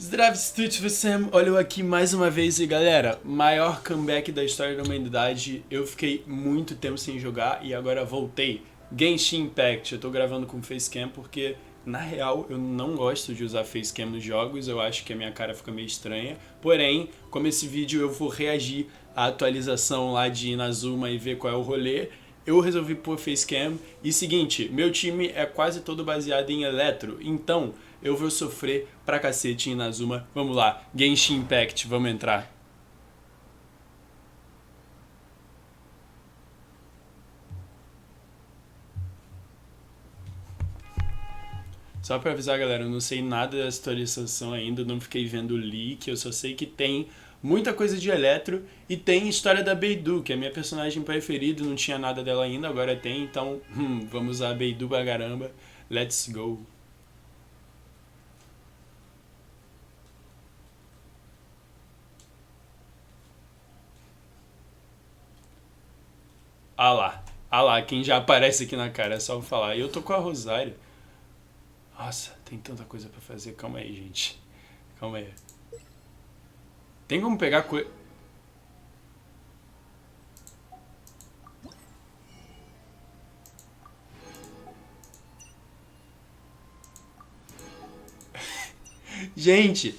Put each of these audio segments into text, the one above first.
Здравствуйте, всem. Olha eu aqui mais uma vez e galera, maior comeback da história da humanidade. Eu fiquei muito tempo sem jogar e agora voltei. Genshin Impact, eu tô gravando com facecam porque na real eu não gosto de usar facecam nos jogos, eu acho que a minha cara fica meio estranha. Porém, como esse vídeo eu vou reagir à atualização lá de Inazuma e ver qual é o rolê, eu resolvi pôr facecam. E seguinte, meu time é quase todo baseado em eletro, então eu vou sofrer pra cacete em Inazuma. Vamos lá, Genshin Impact, vamos entrar. Só pra avisar, galera, eu não sei nada dessa atualização ainda, não fiquei vendo o leak, eu só sei que tem muita coisa de eletro e tem história da Beidou, que é a minha personagem preferida, não tinha nada dela ainda, agora tem, então vamos usar a Beidou pra caramba. Let's go. Ah lá, quem já aparece aqui na cara, é só eu falar. E eu tô com a Rosário. Nossa, tem tanta coisa pra fazer. Calma aí, gente. Calma aí. Tem como pegar coisa... Gente,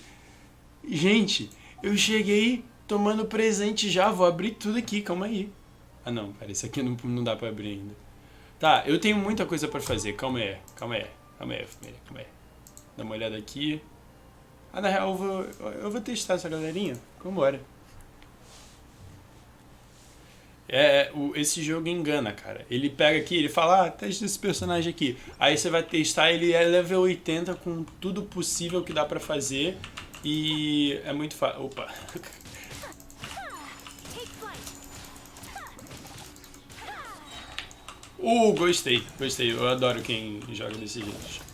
eu cheguei tomando presente já. Vou abrir tudo aqui, calma aí. Ah não, cara, isso aqui não dá pra abrir ainda. Tá, eu tenho muita coisa pra fazer. Calma aí, família, calma aí. Dá uma olhada aqui. Ah, na real, eu vou testar essa galerinha. Vambora. Esse jogo engana, cara. Ele pega aqui, ele fala, testa esse personagem aqui. Aí você vai testar, ele é level 80 com tudo possível que dá pra fazer. E é muito fácil. Opa. Gostei. Eu adoro quem joga desse jeito.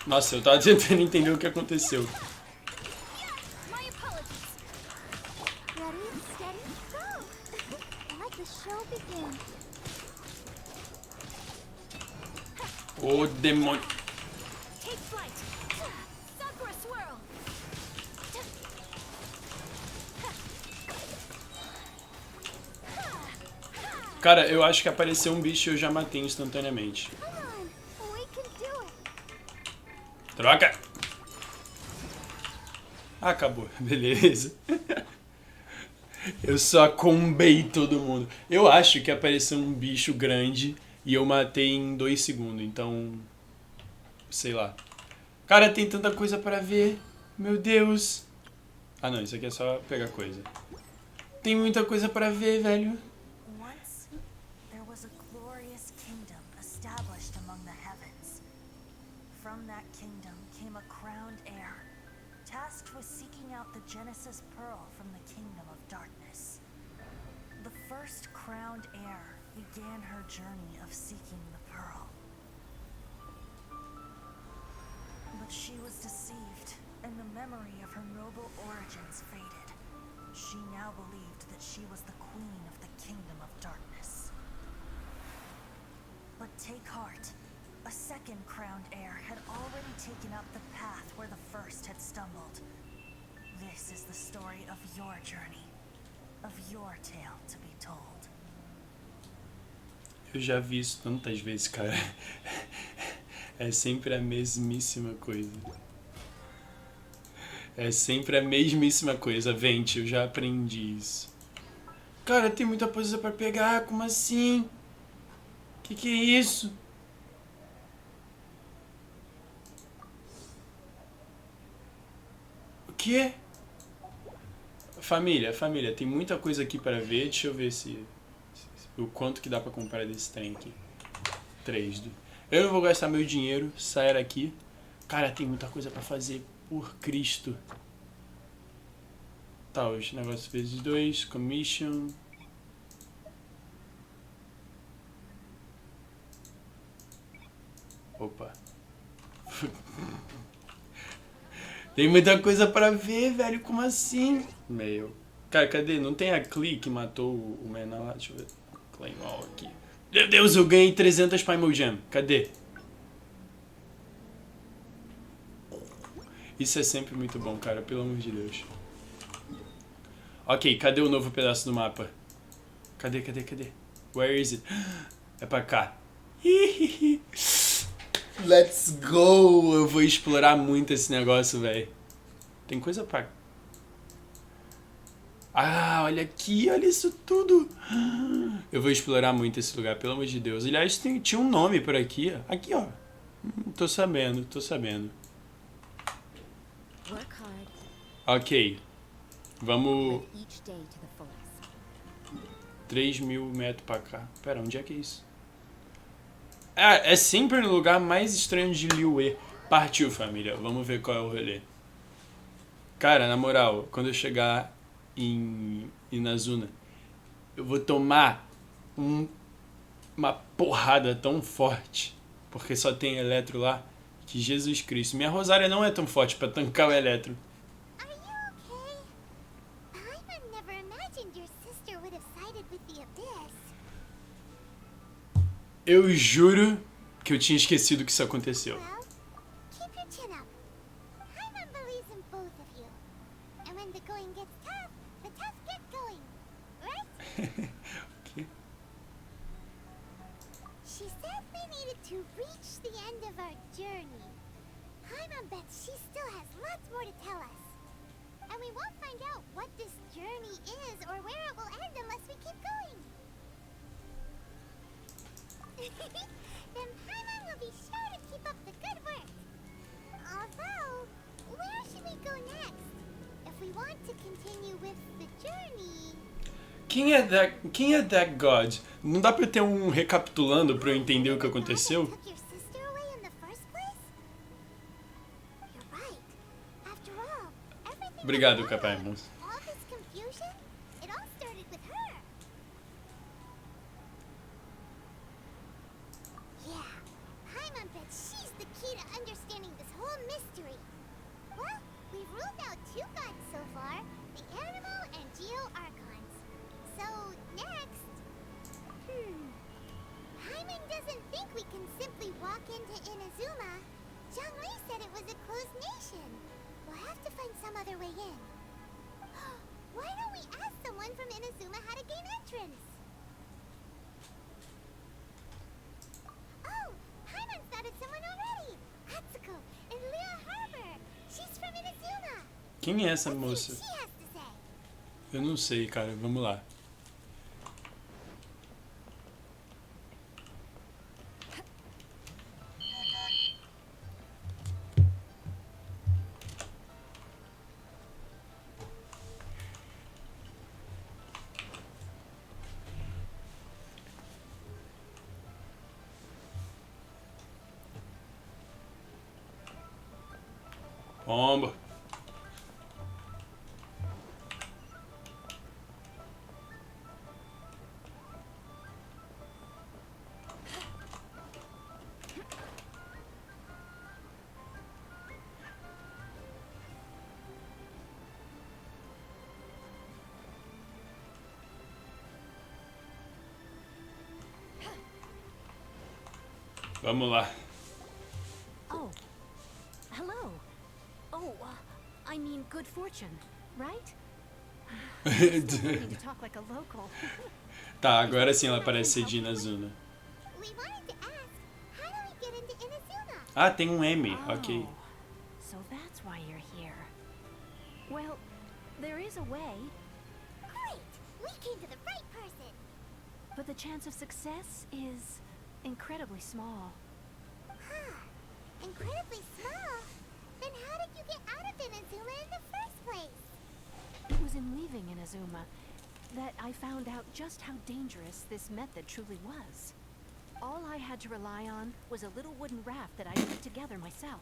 Nossa, eu tava tentando entender o que aconteceu. Ô demônio. Cara, eu acho que apareceu um bicho e eu já matei instantaneamente. Troca! Acabou, beleza. Eu só combei todo mundo. Eu acho que apareceu um bicho grande e eu matei em 2 segundos, então... Sei lá. Cara, tem tanta coisa pra ver. Meu Deus. Ah não, isso aqui é só pegar coisa. Tem muita coisa pra ver, velho. From that kingdom came a crowned heir, tasked with seeking out the Genesis Pearl from the Kingdom of Darkness. The first crowned heir began her journey of seeking the pearl. But she was deceived, and the memory of her noble origins faded. She now believed that she was the queen of the Kingdom of Darkness. But take heart. A second crowned heir had already taken up the path where the first had stumbled. This is the story of your journey, of your tale to be told. Eu já vi isso tantas vezes, cara. É sempre a mesmíssima coisa. É sempre a mesmíssima coisa. Vente, eu já aprendi isso. Cara, tem muita coisa pra pegar, como assim? Que é isso? Que? Família, tem muita coisa aqui para ver. Deixa eu ver se o quanto que dá para comprar desse trem aqui. 3. Eu não vou gastar meu dinheiro, sair aqui. Cara, tem muita coisa para fazer, por Cristo. Tá, os negócios vezes 2, commission. Opa. Tem muita coisa pra ver, velho. Como assim? Meu. Cara, cadê? Não tem a Klee que matou o menor lá? Deixa eu ver. Claymore aqui. Meu Deus, eu ganhei 300 Primal Gem. Cadê? Isso é sempre muito bom, cara, pelo amor de Deus. Ok, cadê o novo pedaço do mapa? Cadê? Where is it? É pra cá. Let's go! Eu vou explorar muito esse negócio, velho. Tem coisa pra... Ah, olha aqui, olha isso tudo. Eu vou explorar muito esse lugar, pelo amor de Deus. Aliás, tinha um nome por aqui. Aqui, ó. Tô sabendo. Ok. Vamos... 3.000 metros pra cá. Pera, onde é que é isso? Ah, é sempre no lugar mais estranho de Liyue. Partiu, família. Vamos ver qual é o rolê. Cara, na moral, quando eu chegar em Inazuna, eu vou tomar uma porrada tão forte, porque só tem eletro lá, que Jesus Cristo. Minha Rosária não é tão forte pra tancar o eletro. Eu juro que eu tinha esquecido que isso aconteceu. Okay. She said we needed to reach the end of our journey. Paimon bets she still has lots more to tell us. And we won't find out what this journey is or where it will end unless we keep going. Then Paimon will be sure to keep up the good work. Although, where should we go next? If we want to continue with the journey... Quem é that God? Não dá pra eu ter um recapitulando pra eu entender o que aconteceu? Obrigado, Capaimons. Quem é essa moça? Eu não sei, cara. Vamos lá. Pomba. Vamos lá. Oh, hello. Oh, I mean good fortune, right? Still to talk like a local. Tá, agora sim ela parece ser de Inazuna. Ah, tem um M, ok. So that's why you're here. Well, there is a way. Great! We came to the right person! But the chance of success is incredibly small. Huh. Incredibly small? Then how did you get out of Inazuma in the first place? It was in leaving Inazuma that I found out just how dangerous this method truly was. All I had to rely on was a little wooden raft that I put together myself.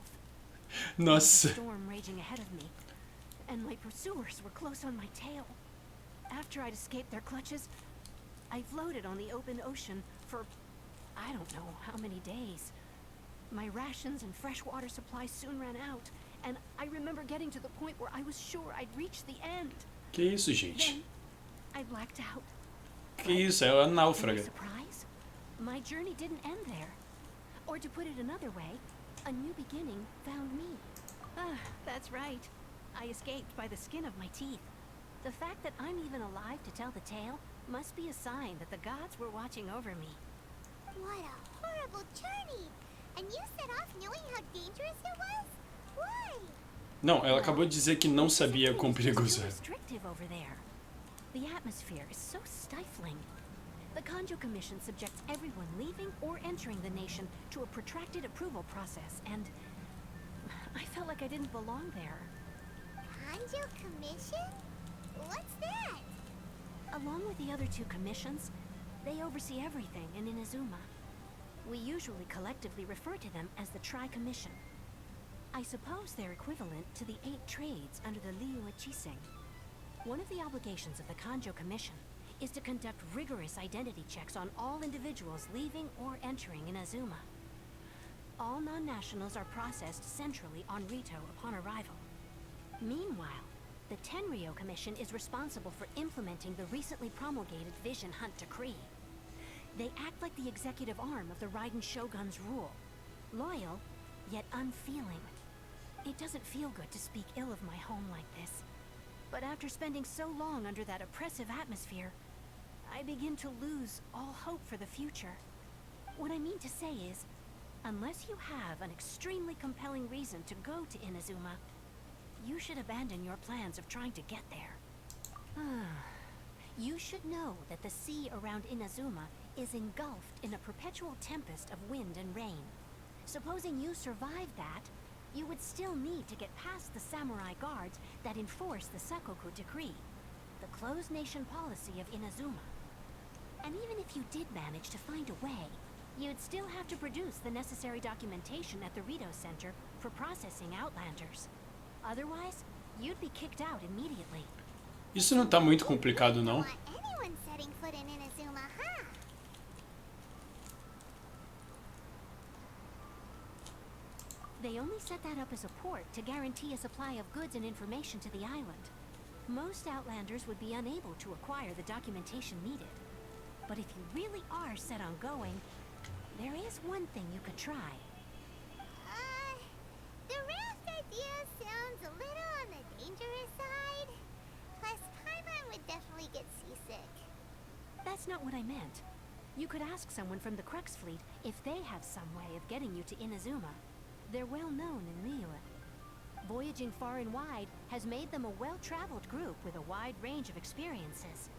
Nossa. There was a storm raging ahead of me, and my pursuers were close on my tail. After I'd escaped their clutches, I floated on the open ocean for I don't know how many days. My rations and fresh water supply soon ran out, and I remember getting to the point where I was sure I'd reached the end. Que isso, gente? Then I blacked out. Que isso? É uma To my náufraga. surprise, my journey didn't end there. Or to put it another way, a new beginning found me. That's right. I escaped by the skin of my teeth. The fact that I'm even alive to tell the tale must be a sign that the gods were watching over me. What a horrible journey! And you set off knowing how dangerous it was? Why? Não, ela acabou de dizer que não sabia quão perigoso Too é. restrictive over there. The atmosphere is so stifling. The Kanjo Commission subjects everyone leaving or entering the nation to a protracted approval process, and I felt like I didn't belong there. Kanjo Commission? What's that? Along with the other two commissions, they oversee everything in Inazuma. We usually collectively refer to them as the Tri-Commission. I suppose they're equivalent to the 8 trades under the Liyue Chiseng. One of the obligations of the Kanjo Commission is to conduct rigorous identity checks on all individuals leaving or entering Inazuma. All non-nationals are processed centrally on Rito upon arrival. Meanwhile, the Tenryo Commission is responsible for implementing the recently promulgated Vision Hunt Decree. They act like the executive arm of the Raiden Shogun's rule. Loyal, yet unfeeling. It doesn't feel good to speak ill of my home like this. But after spending so long under that oppressive atmosphere, I begin to lose all hope for the future. What I mean to say is, unless you have an extremely compelling reason to go to Inazuma, you should abandon your plans of trying to get there. You should know that the sea around Inazuma is engulfed in a perpetual tempest of wind and rain. Supposing you survived that, you would still need to get past the samurai guards that enforce the Sakoku Decree, the closed nation policy of Inazuma. And even if you did manage to find a way, you'd still have to produce the necessary documentation at the Rito Center for processing Outlanders. Otherwise, you'd be kicked out immediately. Isso não tá muito complicado, não? Want anyone setting foot in Inazuma, huh? They only set that up as a port to guarantee a supply of goods and information to the island. Most Outlanders would be unable to acquire the documentation needed. But if you really are set on going, there is one thing you could try. The raft idea sounds a little on the dangerous side. Plus, Paimon would definitely get seasick. That's not what I meant. You could ask someone from the Crux fleet if they have some way of getting you to Inazuma. They're well known in Liyue. Voyaging far and wide has made them a well-traveled group with a wide range of experiences.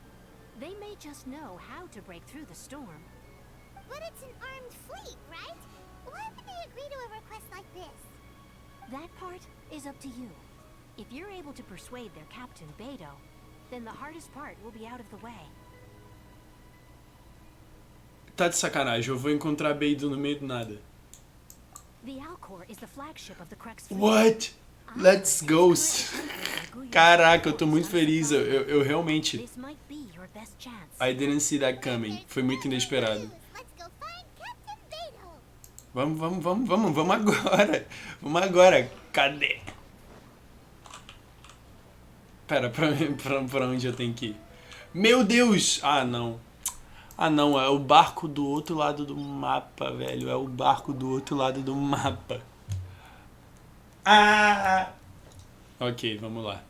They may just know how to break through the storm. But it's an armed fleet, right? Why would they agree to a request like this? That part is up to you. If you're able to persuade their captain, Beidou, then the hardest part will be out of the way. Tá de sacanagem, eu vou encontrar Beidou no meio do nada. The Alcor is the flagship of the Crux fleet. What? Let's go! Caraca, eu tô muito feliz. Eu realmente... This might be your best chance. I didn't see that coming. Foi muito inesperado. Let's go find Captain Beidou. Vamos agora. Vamos agora. Cadê? Pera, pra onde eu tenho que ir? Meu Deus! Ah, não. Ah, não. É o barco do outro lado do mapa, velho. É o barco do outro lado do mapa. Ah! Ok, vamos lá.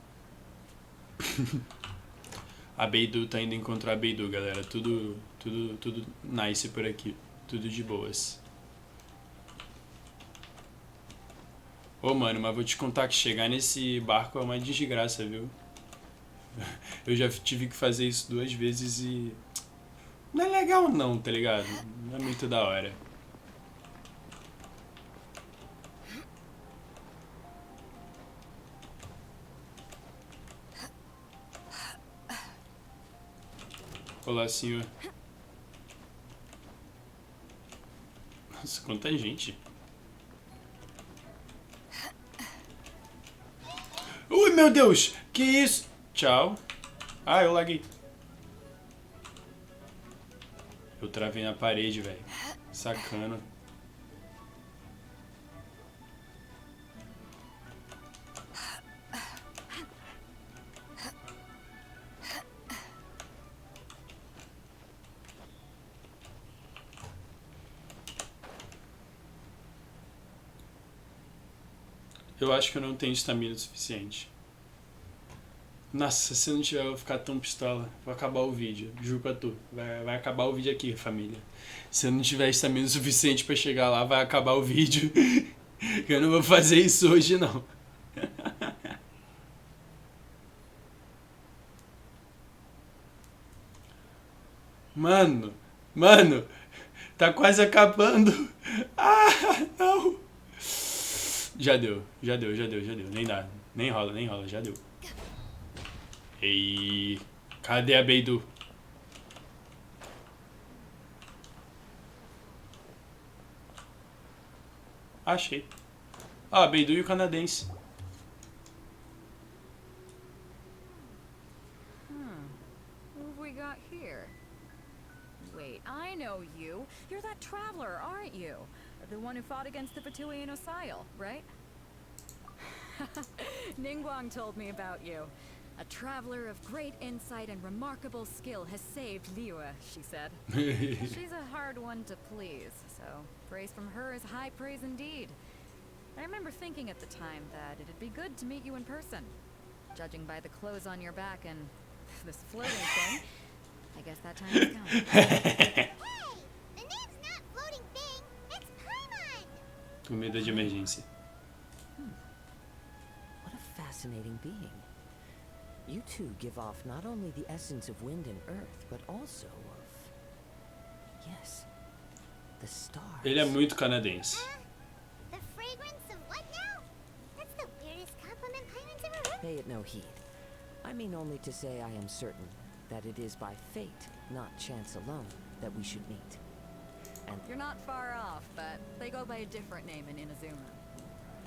A Beidou tá indo encontrar a Beidou, galera. Tudo nice por aqui. Tudo de boas. Ô, mano, mas vou te contar que chegar nesse barco é uma desgraça, viu? Eu já tive que fazer isso 2 vezes e... não é legal não, tá ligado? Não é muito da hora. Olá, senhor. Nossa, quanta gente. Ui, meu Deus! Que isso? Tchau. Ah, eu laguei. Eu travei na parede, velho. Sacana. Eu acho que eu não tenho estamina o suficiente. Nossa, se eu não tiver, eu vou ficar tão pistola. Vou acabar o vídeo, juro pra tu. Vai acabar o vídeo aqui, família. Se eu não tiver estamina o suficiente pra chegar lá, vai acabar o vídeo. Eu não vou fazer isso hoje, não. Mano, tá quase acabando. Ah, não. Já deu. Nem dá, nem rola, já deu. Ei, cadê a Beidu? Achei. Ah, Beidu e o canadense. What have we got here? Wait, I know you. You're that traveler, aren't you? The one who fought against the Fatui and Osile, right? Ningguang told me about you. A traveler of great insight and remarkable skill has saved Liyue, she said. She's a hard one to please, so praise from her is high praise indeed. I remember thinking at the time that it'd be good to meet you in person. Judging by the clothes on your back and this floating thing, I guess that time is coming. Hey! The name's not floating thing, it's Paimon! Comida de emergência. What a fascinating being. You two give off not only the essence of wind and earth, but also of... Yes, the stars. Ele é muito canadense. The fragrance of what now? That's the weirdest compliment Paimon's ever heard. Pay it no heed. I mean only to say I am certain that it is by fate, not chance alone, that we should meet. And You're not far off, but they go by a different name in Inazuma.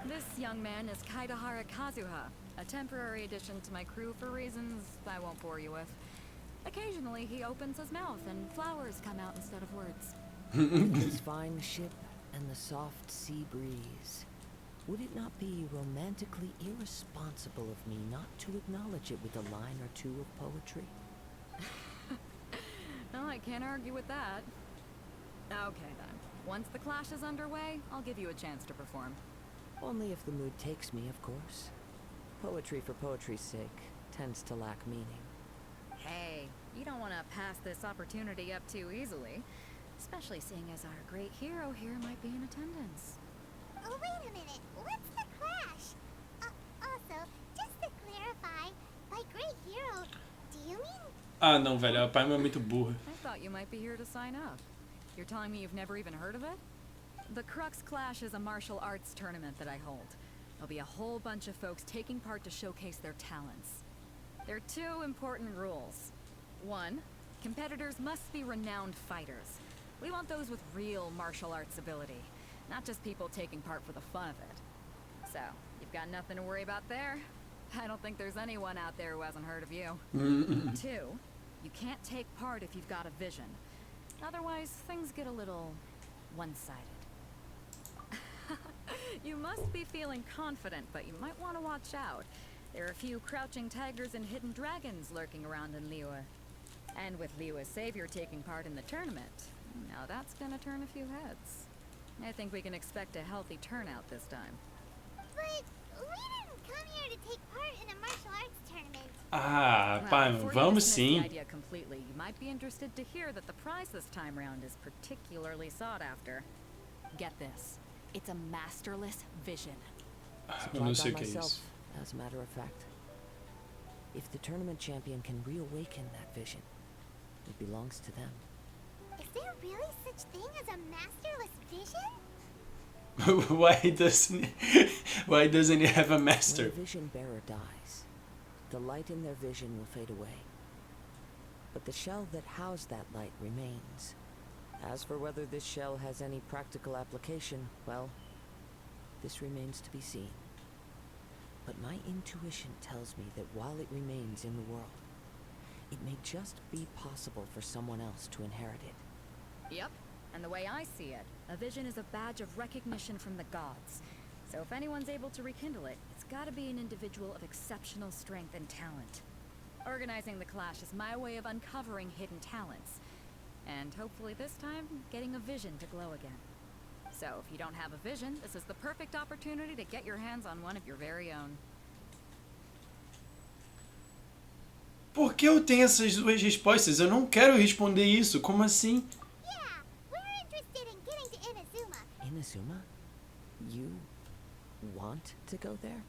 This young man is Kaidahara Kazuha, a temporary addition to my crew for reasons I won't bore you with. Occasionally he opens his mouth and flowers come out instead of words. this fine ship and the soft sea breeze. Would it not be romantically irresponsible of me not to acknowledge it with a line or two of poetry? Well, I can't argue with that. Okay then. Once the clash is underway, I'll give you a chance to perform. Only if the mood takes me, of course. Poetry for poetry's sake tends to lack meaning. Hey, you don't want to pass this opportunity up too easily. Especially seeing as our great hero here might be in attendance. Oh, wait a minute. What's the clash? Also, just to clarify, by great hero, do you mean... Ah, não, velho. A Paimon é muito burra. I thought you might be here to sign up. You're telling me you've never even heard of it? The Crux Clash is a martial arts tournament that I hold. There'll be a whole bunch of folks taking part to showcase their talents. There are two important rules. One, competitors must be renowned fighters. We want those with real martial arts ability, not just people taking part for the fun of it. So, you've got nothing to worry about there. I don't think there's anyone out there who hasn't heard of you. Two, you can't take part if you've got a vision. Otherwise, things get a little one-sided. You must be feeling confident, but you might want to watch out. There are a few crouching tigers and hidden dragons lurking around in Liyue. And with Liyue's savior taking part in the tournament, now that's gonna turn a few heads. I think we can expect a healthy turnout this time. But we didn't come here to take part in a martial arts tournament. Ah, Well, Paimon, before you vamos dismiss the sim. idea completely, you might be interested to hear that the prize this time round is particularly sought after. Get this. It's a masterless vision. Eu não sei Supplied o by que é myself, isso. as a matter of fact. If the tournament champion can reawaken that vision, it belongs to them. Is there really such thing as a masterless vision? Why doesn't he have a When master? the vision bearer dies, the light in their vision will fade away. But the shell that housed that light remains. As for whether this shell has any practical application, well, this remains to be seen. But my intuition tells me that while it remains in the world, it may just be possible for someone else to inherit it. Yep. And the way I see it, a vision is a badge of recognition from the gods. So if anyone's able to rekindle it, it's gotta be an individual of exceptional strength and talent. Organizing the clash is my way of uncovering hidden talents. And hopefully this time, getting a vision to glow again. So if you don't have a vision, this is the perfect opportunity to get your hands on one of your very own. Por que eu tenho essas duas respostas? Eu não quero responder isso. Como assim? Yeah, we're interested in getting to Inazuma. Inazuma? You want to go there?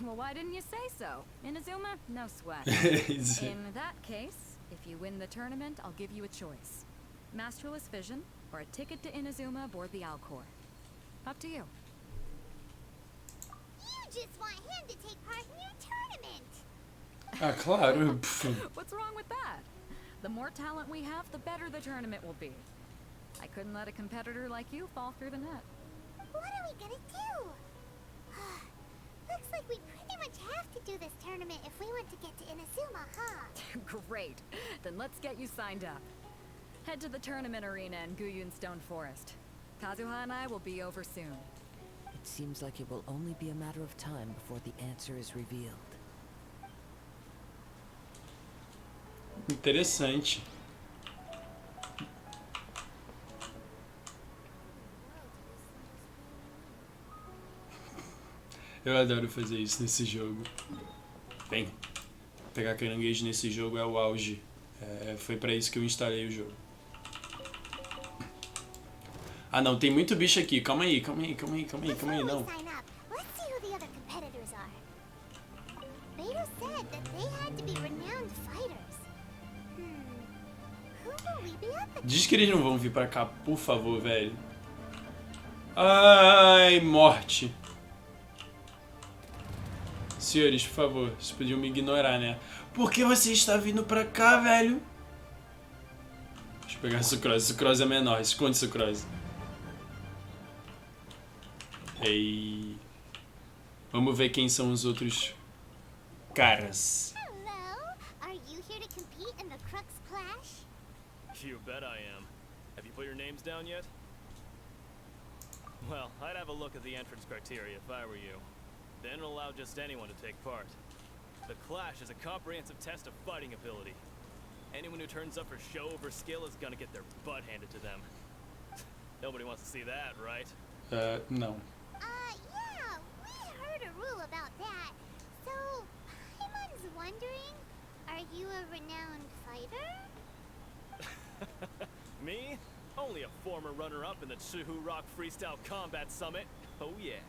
Well, why didn't you say so? Inazuma? No sweat. In that case, if you win the tournament, I'll give you a choice. Masterless vision, or a ticket to Inazuma aboard the Alcor. Up to you. You just want him to take part in your tournament. Ah, claro. What's wrong with that? The more talent we have, the better the tournament will be. I couldn't let a competitor like you fall through the net. What are we gonna do? Looks like we pretty much have to do this tournament if we want to get to Inazuma, huh? Great. Then let's get you signed up. Head to the tournament arena in Guyun Stone Forest. Kazuha and I will be over soon. It seems like it will only be a matter of time before the answer is revealed. Interessante. Eu adoro fazer isso nesse jogo. Bem, pegar caranguejo nesse jogo é o auge. Foi pra isso que eu instalei o jogo. Ah não, tem muito bicho aqui. Calma aí, não. Sign up. Let's see who the other competitors are. Beto said that they had to be renowned fighters. Who will we be up against? Diz que eles não vão vir pra cá, por favor, velho. Ai, morte. Senhores, por favor, vocês podiam me ignorar, né? Por que você está vindo pra cá, velho? Deixa eu pegar Sucrose. Sucrose é menor. Esconde Sucrose. Ei. Vamos ver quem são os outros caras. Hello. Are you here to compete in the Crux Clash? You bet I am. Have you put your names down yet? Well, I'd have a look at the entrance criteria if I were you. Then allow just anyone to take part. The Clash is a comprehensive test of fighting ability. Anyone who turns up for show over skill is gonna get their butt handed to them. Nobody wants to see that, right? Não. Yeah, we heard a rule about that. So, Paimon's wondering, are you a renowned fighter? Me? Only a former runner-up in the Chihu Rock Freestyle Combat Summit. Oh yeah.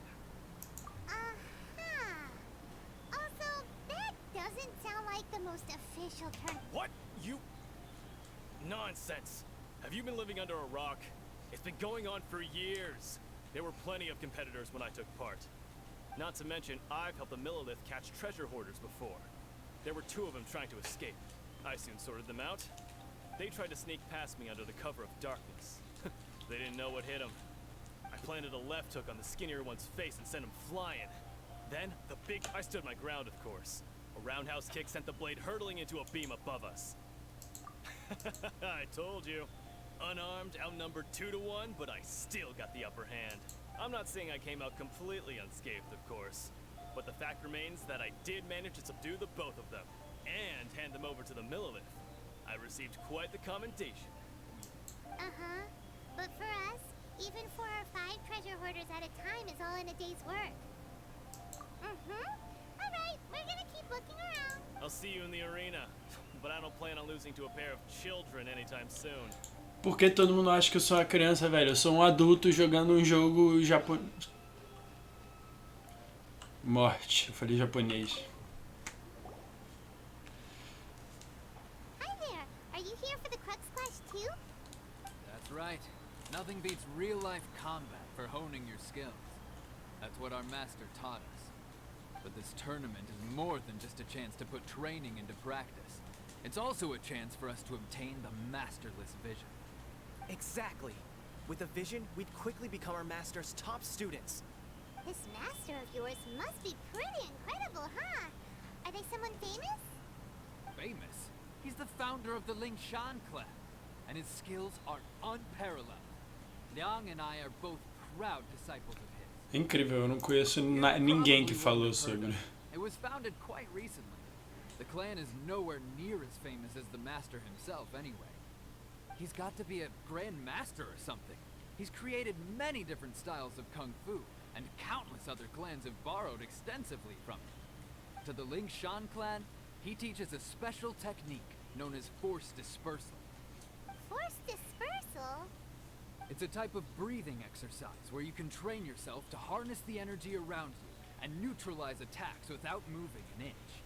Also, that doesn't sound like the most official term. What? You... Nonsense. Have you been living under a rock? It's been going on for years. There were plenty of competitors when I took part. Not to mention, I've helped the Millilith catch treasure hoarders before. There were 2 of them trying to escape. I soon sorted them out. They tried to sneak past me under the cover of darkness. They didn't know what hit them. I planted a left hook on the skinnier one's face and sent him flying. Then, I stood my ground, of course. A roundhouse kick sent the blade hurtling into a beam above us. I told you. Unarmed, outnumbered 2 to 1, but I still got the upper hand. I'm not saying I came out completely unscathed, of course. But the fact remains that I did manage to subdue the both of them, and hand them over to the Millilith. I received quite the commendation. But for us, even 4 or 5 treasure hoarders at a time is all in a day's work. Alright, we're gonna keep looking around. I'll see you in the arena, but I don't plan on losing to a pair of children anytime soon. Por que todo mundo acha que eu sou uma criança, velho? Eu sou um adulto jogando um jogo japonês. Morte. Eu falei japonês. Hi there. Are you here for the Crux Clash too? That's right. Nothing beats real-life combat for honing your skills. That's what our master taught us. But this tournament is more than just a chance to put training into practice. It's also a chance for us to obtain the masterless vision. Exactly. With a vision, we'd quickly become our master's top students. This master of yours must be pretty incredible, huh? Are they someone famous? Famous? He's the founder of the Lingshan clan, and his skills are unparalleled. Liang and I are both proud disciples of his. Incrível, eu não conheço ninguém que falou sobre. It was founded quite recently. The clan is nowhere near as famous as the master himself anyway. He's got to be a grand master or something. He's created many different styles of kung fu, and countless other clans have borrowed extensively from him. To the Ling Shan clan, he teaches a special technique known as force dispersal. Force dispersal? It's a type of breathing exercise where you can train yourself to harness the energy around you and neutralize attacks without moving an inch.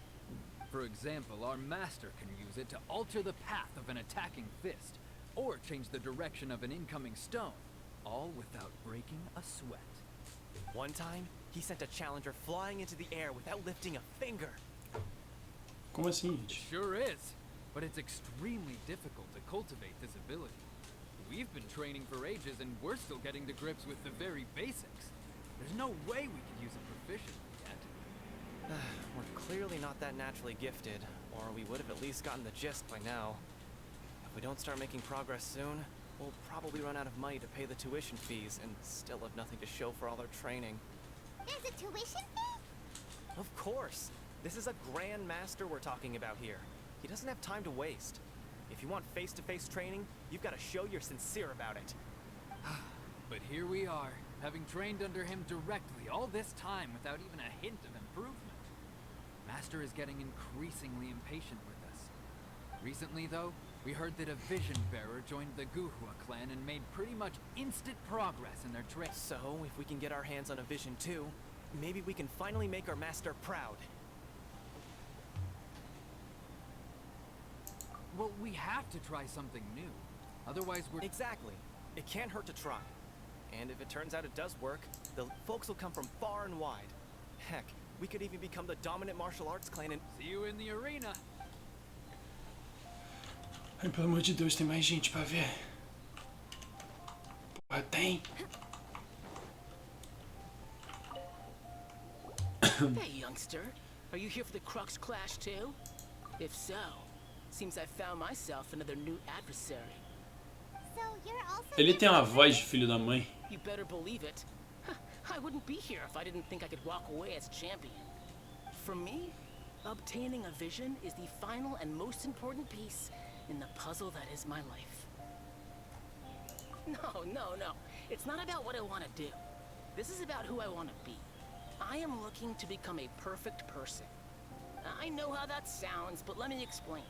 For example, our master can use it to alter the path of an attacking fist, or change the direction of an incoming stone, all without breaking a sweat. One time, he sent a challenger flying into the air without lifting a finger. Como assim, It gente? sure is, but it's extremely difficult to cultivate this ability. We've been training for ages and we're still getting to grips with the very basics. There's no way we can use it proficiently yet. We're clearly not that naturally gifted, or we would have at least gotten the gist by now. If we don't start making progress soon, we'll probably run out of money to pay the tuition fees and still have nothing to show for all our training. There's a tuition fee? Of course! This is a Grand Master we're talking about here. He doesn't have time to waste. If you want face-to-face training, you've got to show you're sincere about it. But here we are, having trained under him directly all this time without even a hint of improvement. Master is getting increasingly impatient with us. Recently, though, we heard that a vision bearer joined the Guhua clan and made pretty much instant progress in their training. So, if we can get our hands on a vision too, maybe we can finally make our master proud. Well, we have to try something new. Otherwise, we're... Exactly. It can't hurt to try. And if it turns out it does work, the folks will come from far and wide. Heck, we could even become the dominant martial arts clan and... See you in the arena. Ai, pelo amor de Deus, tem mais gente pra ver. Porra, tem. Hey, youngster. Are you here for the Crux clash too? If so, seems I found myself another new adversary. So you're also Ele tem uma voz de filho da mãe. You better believe it. I wouldn't be here if I didn't think I could walk away as champion. For me, obtaining a vision is the final and most important piece in the puzzle that is my life. No. It's not about what I want to do. This is about who I want to be. I am looking to become a perfect person. I know how that sounds, but let me explain.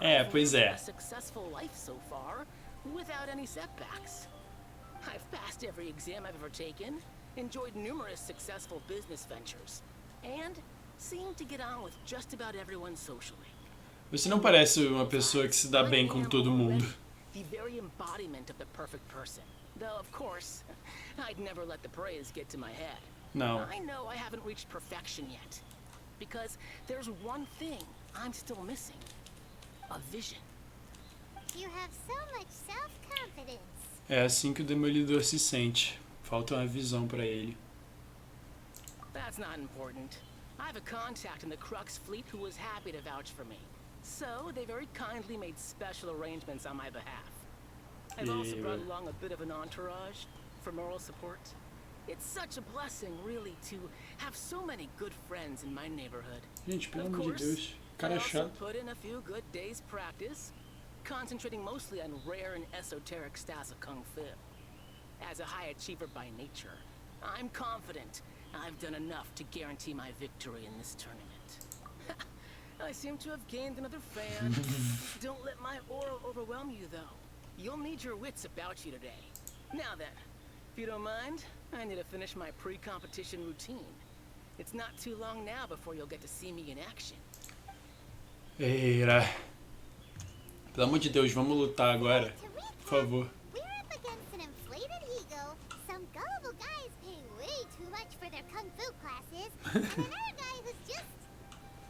I've pois lived é. a successful life so far, without any setbacks. I've passed every exam I've ever taken, enjoyed numerous successful business ventures, and seem to get on with just about everyone socially. Você não parece uma pessoa que se dá bem com todo mundo. The very embodiment of the perfect person. Though, of course, I'd never let the praise get to my head. Não. I know I haven't reached perfection yet, because there's one thing I'm still missing. A vision. You have so much self-confidence. É assim que o Demolidor se sente. Falta uma visão pra ele. That's not important. I have a contact in the Crux fleet who was happy to vouch for me. So, they very kindly made special arrangements on my behalf. I've also brought along a bit of an entourage for moral support. It's such a blessing, really, to have so many good friends in my neighborhood. Gente, pelo Of amor de course, Deus. I Cara also chato. put in a few good days' practice, concentrating mostly on rare and esoteric styles of Kung Fu. As a high achiever by nature, I'm confident I've done enough to guarantee my victory in this tournament. I seem to have gained another fan. Don't let my aura overwhelm you, though. You'll need your wits about you today. Now then, if you don't mind, I need to finish my pre-competition routine. It's not too long now before you'll get to see me in action. Eira. Pelo amor de Deus, vamos lutar agora. Por favor. We're up against an inflated ego, some gullible guys paying way too much for their kung fu classes, and another guy who's just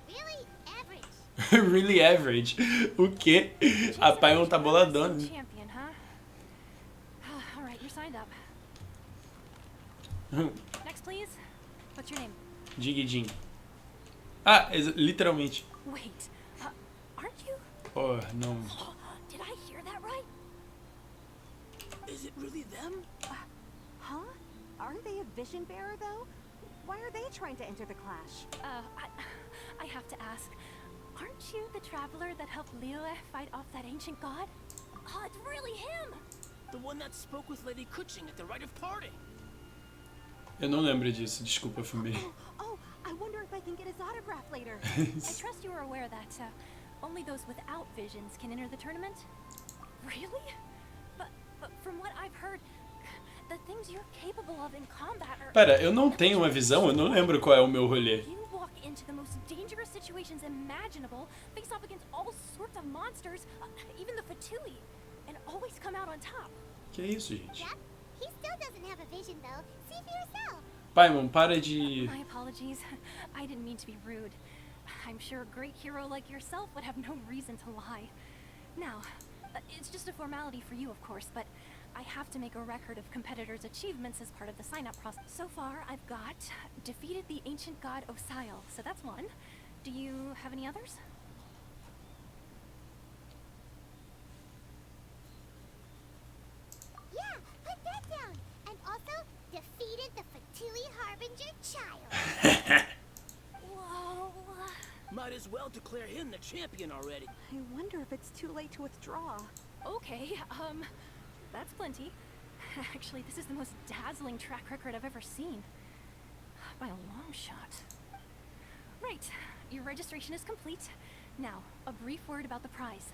really average. Really average. O quê? A pai não tá boladona. Champion, huh? All right, you're signed up. Next, please. What's your name? Digidin. Ah, literalmente. Wait, aren't you? Oh, não. Did I hear that right? Is it really them? Huh? Aren't they a vision bearer, though? Why are they trying to enter the clash? I have to ask. Aren't you the traveler that helped Liyue fight off that ancient god? Oh, it's really him! The one that spoke with Lady Kuching at the rite of parting. Eu não lembro disso, desculpa, família. Oh, I wonder if I can get his autograph later. I trust you are aware that only those without visions can enter the tournament? Really? But from what I've heard, the things you're capable of in combat are... Pera, eu não tenho uma visão? Eu não lembro qual é o meu rolê. You walk into the most dangerous situations imaginable, face off against all sorts of monsters, even the Fatui, and always come out on top. Que isso, gente? Yep, he still doesn't have a vision though. See for yourself. Paimon, para de... My apologies. I didn't mean to be rude. I'm sure a great hero like yourself would have no reason to lie. Now, it's just a formality for you, of course, but I have to make a record of competitors' achievements as part of the sign-up process. So far, I've got defeated the ancient god Osail, so that's one. Do you have any others? Yeah, put that down. And also defeated the Fatui Harbinger child. Whoa. Might as well declare him the champion already. I wonder if it's too late to withdraw. Okay, that's plenty. Actually, this is the most dazzling track record I've ever seen. By a long shot. Right, your registration is complete. Now, a brief word about the prize.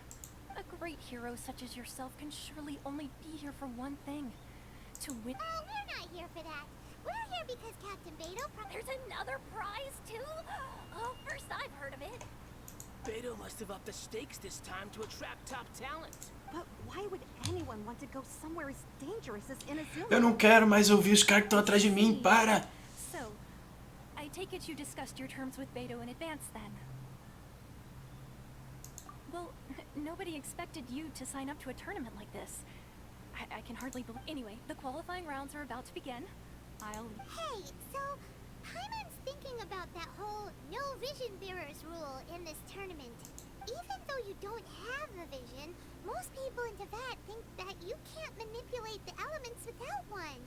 A great hero such as yourself can surely only be here for one thing. To win— Oh, we're not here for that. We're here because Captain Beto There's another prize, too? Oh, first I've heard of it. Beto must have upped the stakes this time to attract top talent. But why would anyone want to go somewhere as dangerous as Inazuma? Eu não quero mais ouvir os caras que estão atrás de mim, para! So, I take it you discussed your terms with Beto in advance, then? Well, nobody expected you to sign up to a tournament like this. I can hardly believe— Anyway, the qualifying rounds are about to begin. I'll— Hey, so Paimon's thinking about that whole no vision bearers rule in this tournament. Even though you don't have a vision, most people in Teyvat think that you can't manipulate the elements without one.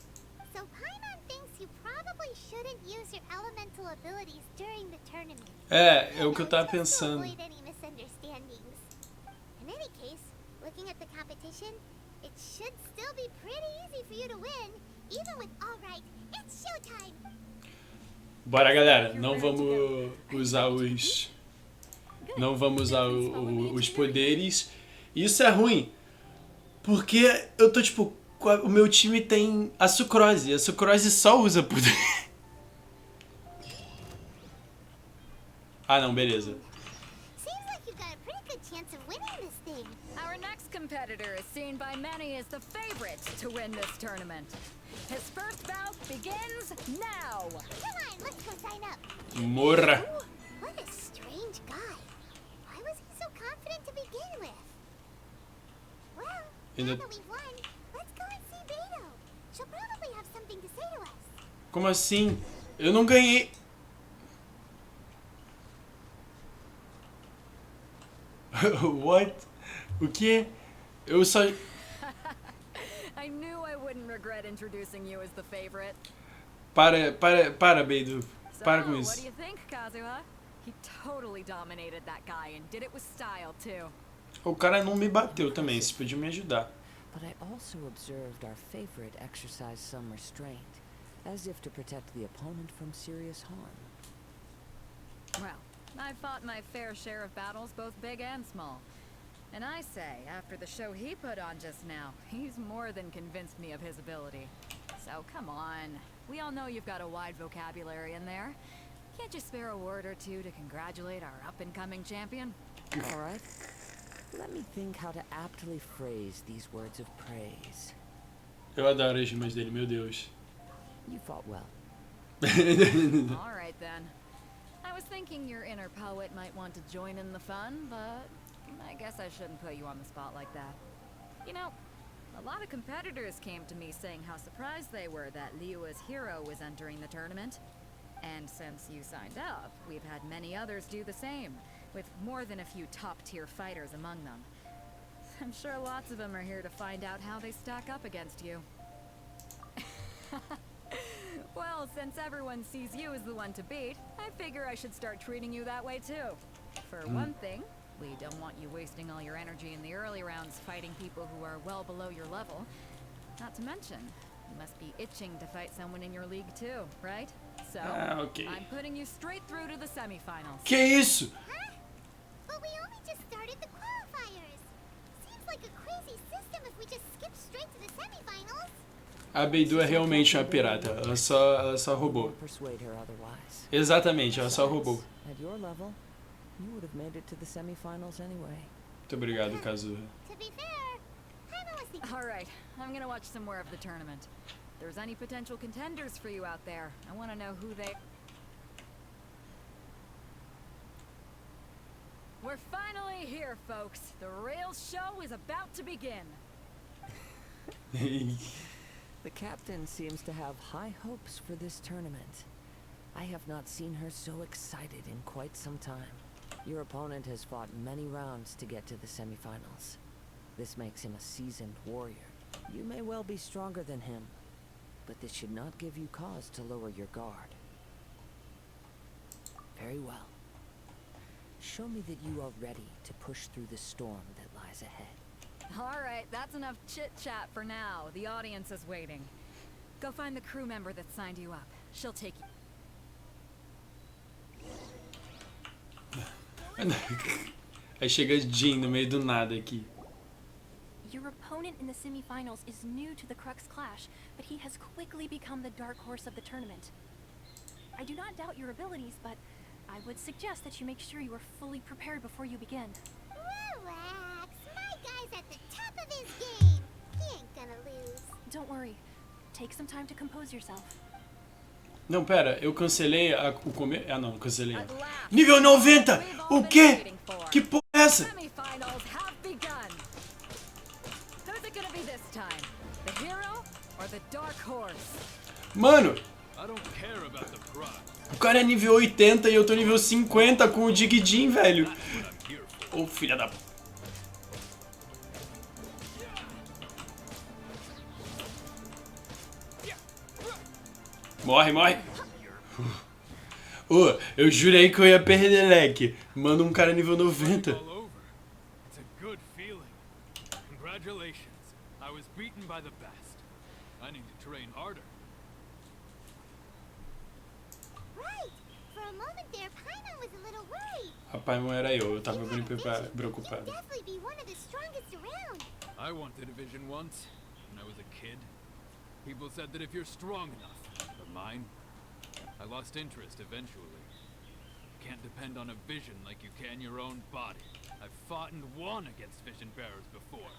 So Paimon thinks you probably shouldn't use your elemental abilities during the tournament. É o que eu tava Just to pensando. avoid any misunderstandings. In any case, looking at the competition, it should still be pretty easy for you to win, even with alright, it's showtime! Bora, galera, não vamos usar os... Não vamos usar os poderes. Isso é ruim, porque eu tô tipo... O meu time tem a sucrose. A sucrose só usa poder. Ah, não, beleza. Seems like you've got a pretty good chance of winning this thing. Our next competitor is seen by many as the favorite to win this tournament. His first bout begins now. Come on, let's go sign up. Morra. Ooh, what a strange guy. Why was he so confident to begin with? Well, now that we've won, let's go and see Beto. She'll probably have something to say to us. Como assim? Eu não ganhei. What? O quê? Eu só... I knew I wouldn't regret introducing you as the favorite. Para, Beidou. Para com What isso. do you think, Kazuha? He totally dominated that guy and did it with style too. O cara não me bateu também, vocês podiam me ajudar. But I also observed our favorite exercise some restraint, as if to protect the opponent from serious harm. Well, I've fought my fair share of battles, both big and small. And I say, after the show he put on just now, he's more than convinced me of his ability. So come on, we all know you've got a wide vocabulary in there. Can't you spare a word or two to congratulate our up-and-coming champion? All right. Let me think how to aptly phrase these words of praise. Eu adoro as rimas dele, meu Deus. You fought well. All right then. I was thinking your inner poet might want to join in the fun, but I guess I shouldn't put you on the spot like that. You know, a lot of competitors came to me saying how surprised they were that Liyue's hero was entering the tournament. And since you signed up, we've had many others do the same, with more than a few top-tier fighters among them. I'm sure lots of them are here to find out how they stack up against you. Well, since everyone sees you as the one to beat, I figure I should start treating you that way too. For one thing, we don't want you wasting all your energy in the early rounds fighting people who are well below your level. Not to mention, you must be itching to fight someone in your league too, right? So, ok. I'm putting you straight through to the semifinals. Que isso? Huh? But we only just started the qualifiers. Seems like a crazy system if we just skip straight to the semifinals. A Beidou é realmente uma pirata. Ela só roubou. Persuade her otherwise. Exatamente, ela só roubou. At your level, you would have made it to the semifinals anyway. Muito obrigado, Kazuha. To be fair, Paimon was the Alright, I'm gonna watch some more of the tournament. If there's any potential contenders for you out there, I want to know who they... We're finally here, folks. The real show is about to begin. The captain seems to have high hopes for this tournament. I have not seen her so excited in quite some time. Your opponent has fought many rounds to get to the semifinals. This makes him a seasoned warrior. You may well be stronger than him, but this should not give you cause to lower your guard. Very well. Show me that you are ready to push through the storm that lies ahead. Alright, that's enough chit-chat for now. The audience is waiting. Go find the crew member that signed you up. She'll take you. Aí chega Jin no meio do nada aqui. Your opponent in the semifinals is new to the Crux clash, but he has quickly become the dark horse of the tournament. I do not doubt your abilities, but I would suggest that you make sure you are fully prepared before you begin. Relax. My guy's at the top of his game. He ain't gonna lose. Don't worry. Take some time to compose yourself. Não, pera, eu cancelei o começo. Ah, não, cancelei. Nível 90! O quê? Que porra é essa? Semifinals have begun. Who's it gonna be this time? The hero or the dark horse? Mano, I don't care about the prize. o cara é nível 80 e eu tô nível 50 com o diggsVODs, velho. Ô, filha da... Morre, morre. Eu jurei que eu ia perder, leque. Manda um cara nível 90. All over. It's a good feeling. Congratulations. I was beaten by the best. I need to train harder. Right. For a moment there, Paimon was a little worried. A Paimon era eu tava bem He'd preocupado. definitely be one of the strongest around. I won the division once when I was a kid. People said that if you're strong enough, but mine, I lost interest eventually. Can't depend on a vision like you can your own body. I've fought and won against vision bearers before.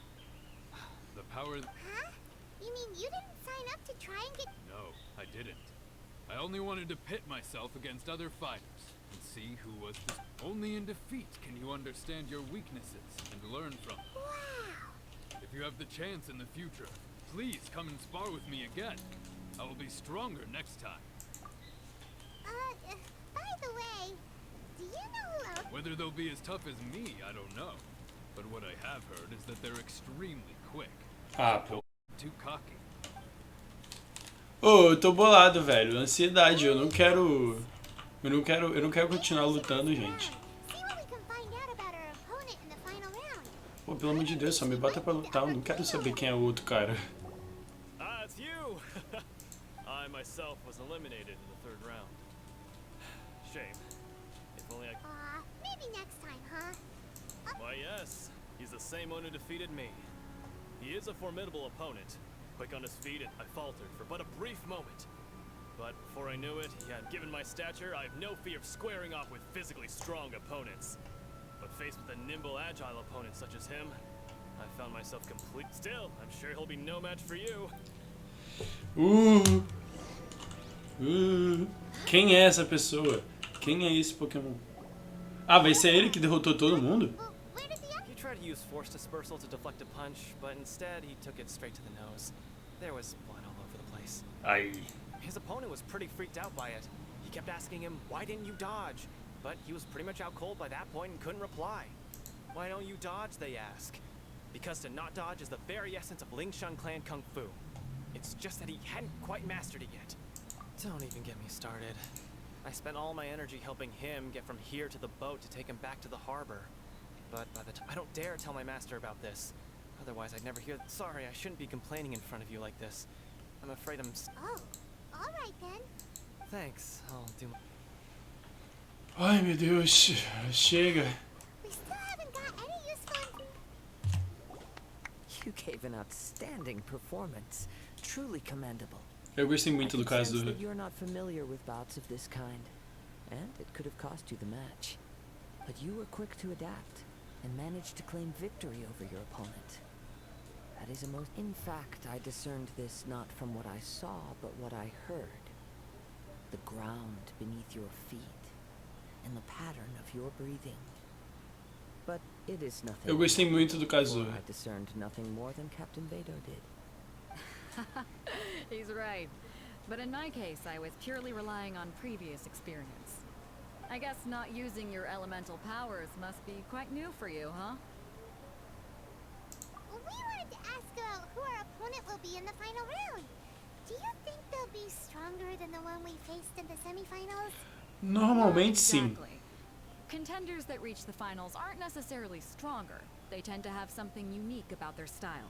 The power... Huh? You mean you didn't sign up to try and get... No, I didn't. I only wanted to pit myself against other fighters and see who was the... Only in defeat can you understand your weaknesses and learn from them. Wow. If you have the chance in the future, please come and spar with me again. I will be stronger next time. By the way, do you know who else? Whether they'll be as tough as me, I don't know. But what I have heard is that they're extremely quick. Ah, pô. Too cocky. Ô, eu tô bolado, velho. Ansiedade, eu não quero continuar lutando, gente. See what we can find out about our opponent in the final round. Pô, pelo amor de Deus, só me bota pra lutar. Eu não quero saber quem é o outro cara. Ah, it's you! I myself was eliminated in the third round. Shame. If only I... Maybe next time, huh? Why, yes. He's the same one who defeated me. He is a formidable opponent. Quick on his feet, and I faltered for but a brief moment. But before I knew it, yeah, given my stature, I have no fear of squaring off with physically strong opponents. But faced with a nimble, agile opponent such as him, I found myself complete. Still, I'm sure he'll be no match for you. Quem é essa pessoa? Quem é esse Pokémon? Ah, vai ser ele que derrotou todo mundo? Well, where did the He tried to use force dispersal to deflect a punch, but instead he took it straight to the nose. There was blood all over the place. Ai. His opponent was pretty freaked out by it. He kept asking him, why didn't you dodge? But he was pretty much out cold by that point and couldn't reply. Why don't you dodge, they ask. Because to not dodge is the very essence of Lingshan clan kung fu. It's just that he hadn't quite mastered it yet. Don't even get me started. I spent all my energy helping him get from here to the boat to take him back to the harbor. But by the time I don't dare tell my master about this. Otherwise, I'd never hear. Sorry, I shouldn't be complaining in front of you like this. I'm afraid I'm. Oh, alright then. Thanks. I'll do my. Ai, meu Deus. Chega. We still haven't got any useful. You gave an outstanding performance. Truly commendable. Eu gostei I muito can do caso sense do... that you're not familiar with bouts of this kind, and it could have cost you the match. But you were quick to adapt and managed to claim victory over your opponent. That is a most... In fact, I discerned this not from what I saw, but what I heard. The ground beneath your feet, and the pattern of your breathing. But it is nothing. Eu gostei muito do caso. I discerned nothing more than Captain Beto did. He's right. But in my case, I was purely relying on previous experience. I guess not using your elemental powers must be quite new for you, huh? We wanted to ask about who our opponent will be in the final round. Do you think they'll be stronger than the one we faced in the semifinals? Normalmente sim. Exactly. Contenders that reach the finals aren't necessarily stronger. They tend to have something unique about their style.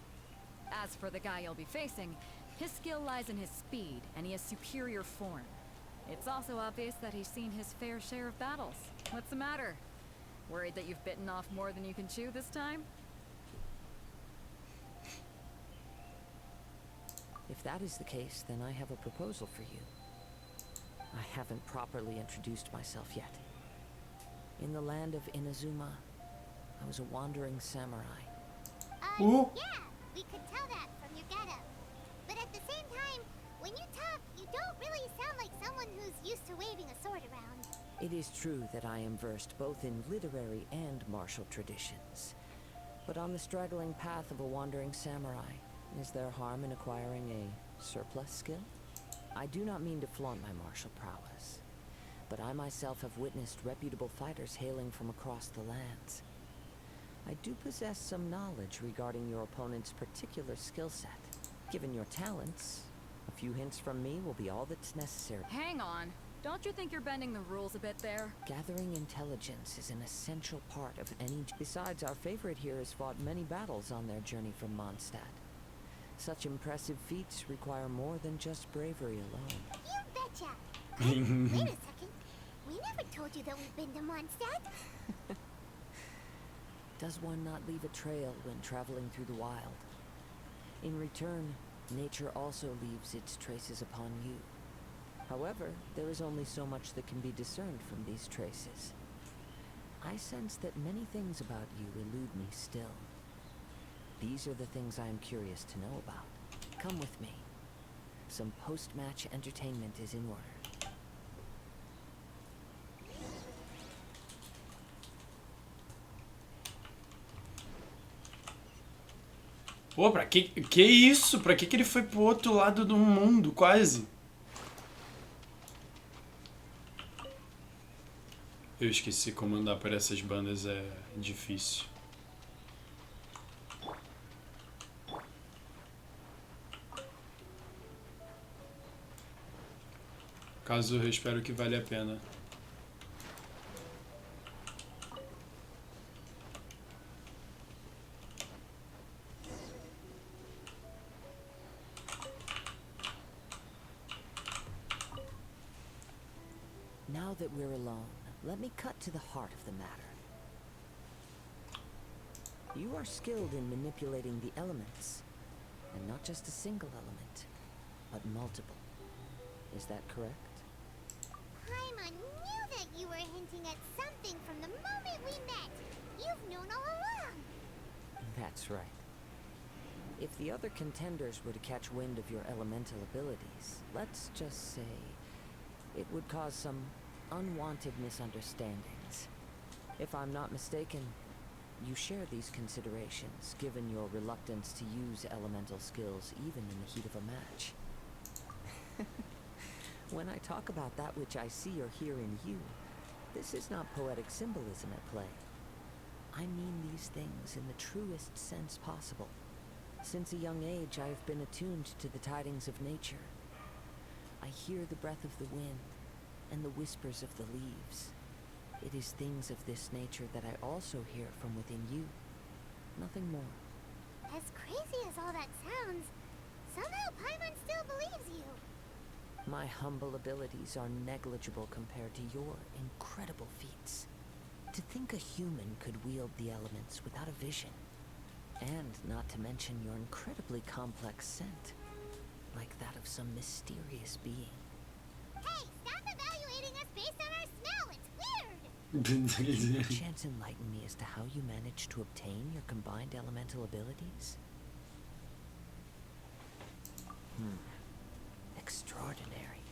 As for the guy you'll be facing, his skill lies in his speed, and he has superior form. It's also obvious that he's seen his fair share of battles. What's the matter? Worried that you've bitten off more than you can chew this time? If that is the case, then I have a proposal for you. I haven't properly introduced myself yet. In the land of Inazuma, I was a wandering samurai. Yeah, we could tell that from your getup. But at the same time, when you talk, you don't really sound like someone who's used to waving a sword around. It is true that I am versed both in literary and martial traditions. But on the straggling path of a wandering samurai, is there harm in acquiring a surplus skill? I do not mean to flaunt my martial prowess, but I myself have witnessed reputable fighters hailing from across the lands. I do possess some knowledge regarding your opponent's particular skill set. Given your talents, a few hints from me will be all that's necessary. Hang on. Don't you think you're bending the rules a bit there? Gathering intelligence is an essential part of any... Besides, our favorite here has fought many battles on their journey from Mondstadt. Such impressive feats require more than just bravery alone. You betcha! Wait a second. We never told you that we've been to Mondstadt. Does one not leave a trail when traveling through the wild? In return, nature also leaves its traces upon you. However, there is only so much that can be discerned from these traces. I sense that many things about you elude me still. These are the things I am curious to know about. Come with me. Some post-match entertainment is in order. Pô, pra que isso? Pra que ele foi pro outro lado do mundo, quase? Eu esqueci como andar por essas bandas, é difícil. Caso eu espero que valha a pena. Now that we're alone, let me cut to the heart of the matter. You are skilled in manipulating the elements, and not just a single element, but multiple. Is that correct? Paimon knew that you were hinting at something from the moment we met. You've known all along. That's right. If the other contenders were to catch wind of your elemental abilities, let's just say it would cause some unwanted misunderstandings. If I'm not mistaken, you share these considerations, given your reluctance to use elemental skills even in the heat of a match. When I talk about that which I see or hear in you, this is not poetic symbolism at play. I mean these things in the truest sense possible. Since a young age, I have been attuned to the tidings of nature. I hear the breath of the wind and the whispers of the leaves. It is things of this nature that I also hear from within you. Nothing more. As crazy as all that sounds, somehow Paimon still believes you. My humble abilities are negligible compared to your incredible feats. To think a human could wield the elements without a vision. And not to mention your incredibly complex scent. Like that of some mysterious being. Hey, stop evaluating us based on our smell! It's weird! Can you chance enlighten me as to how you managed to obtain your combined elemental abilities? Extraordinary.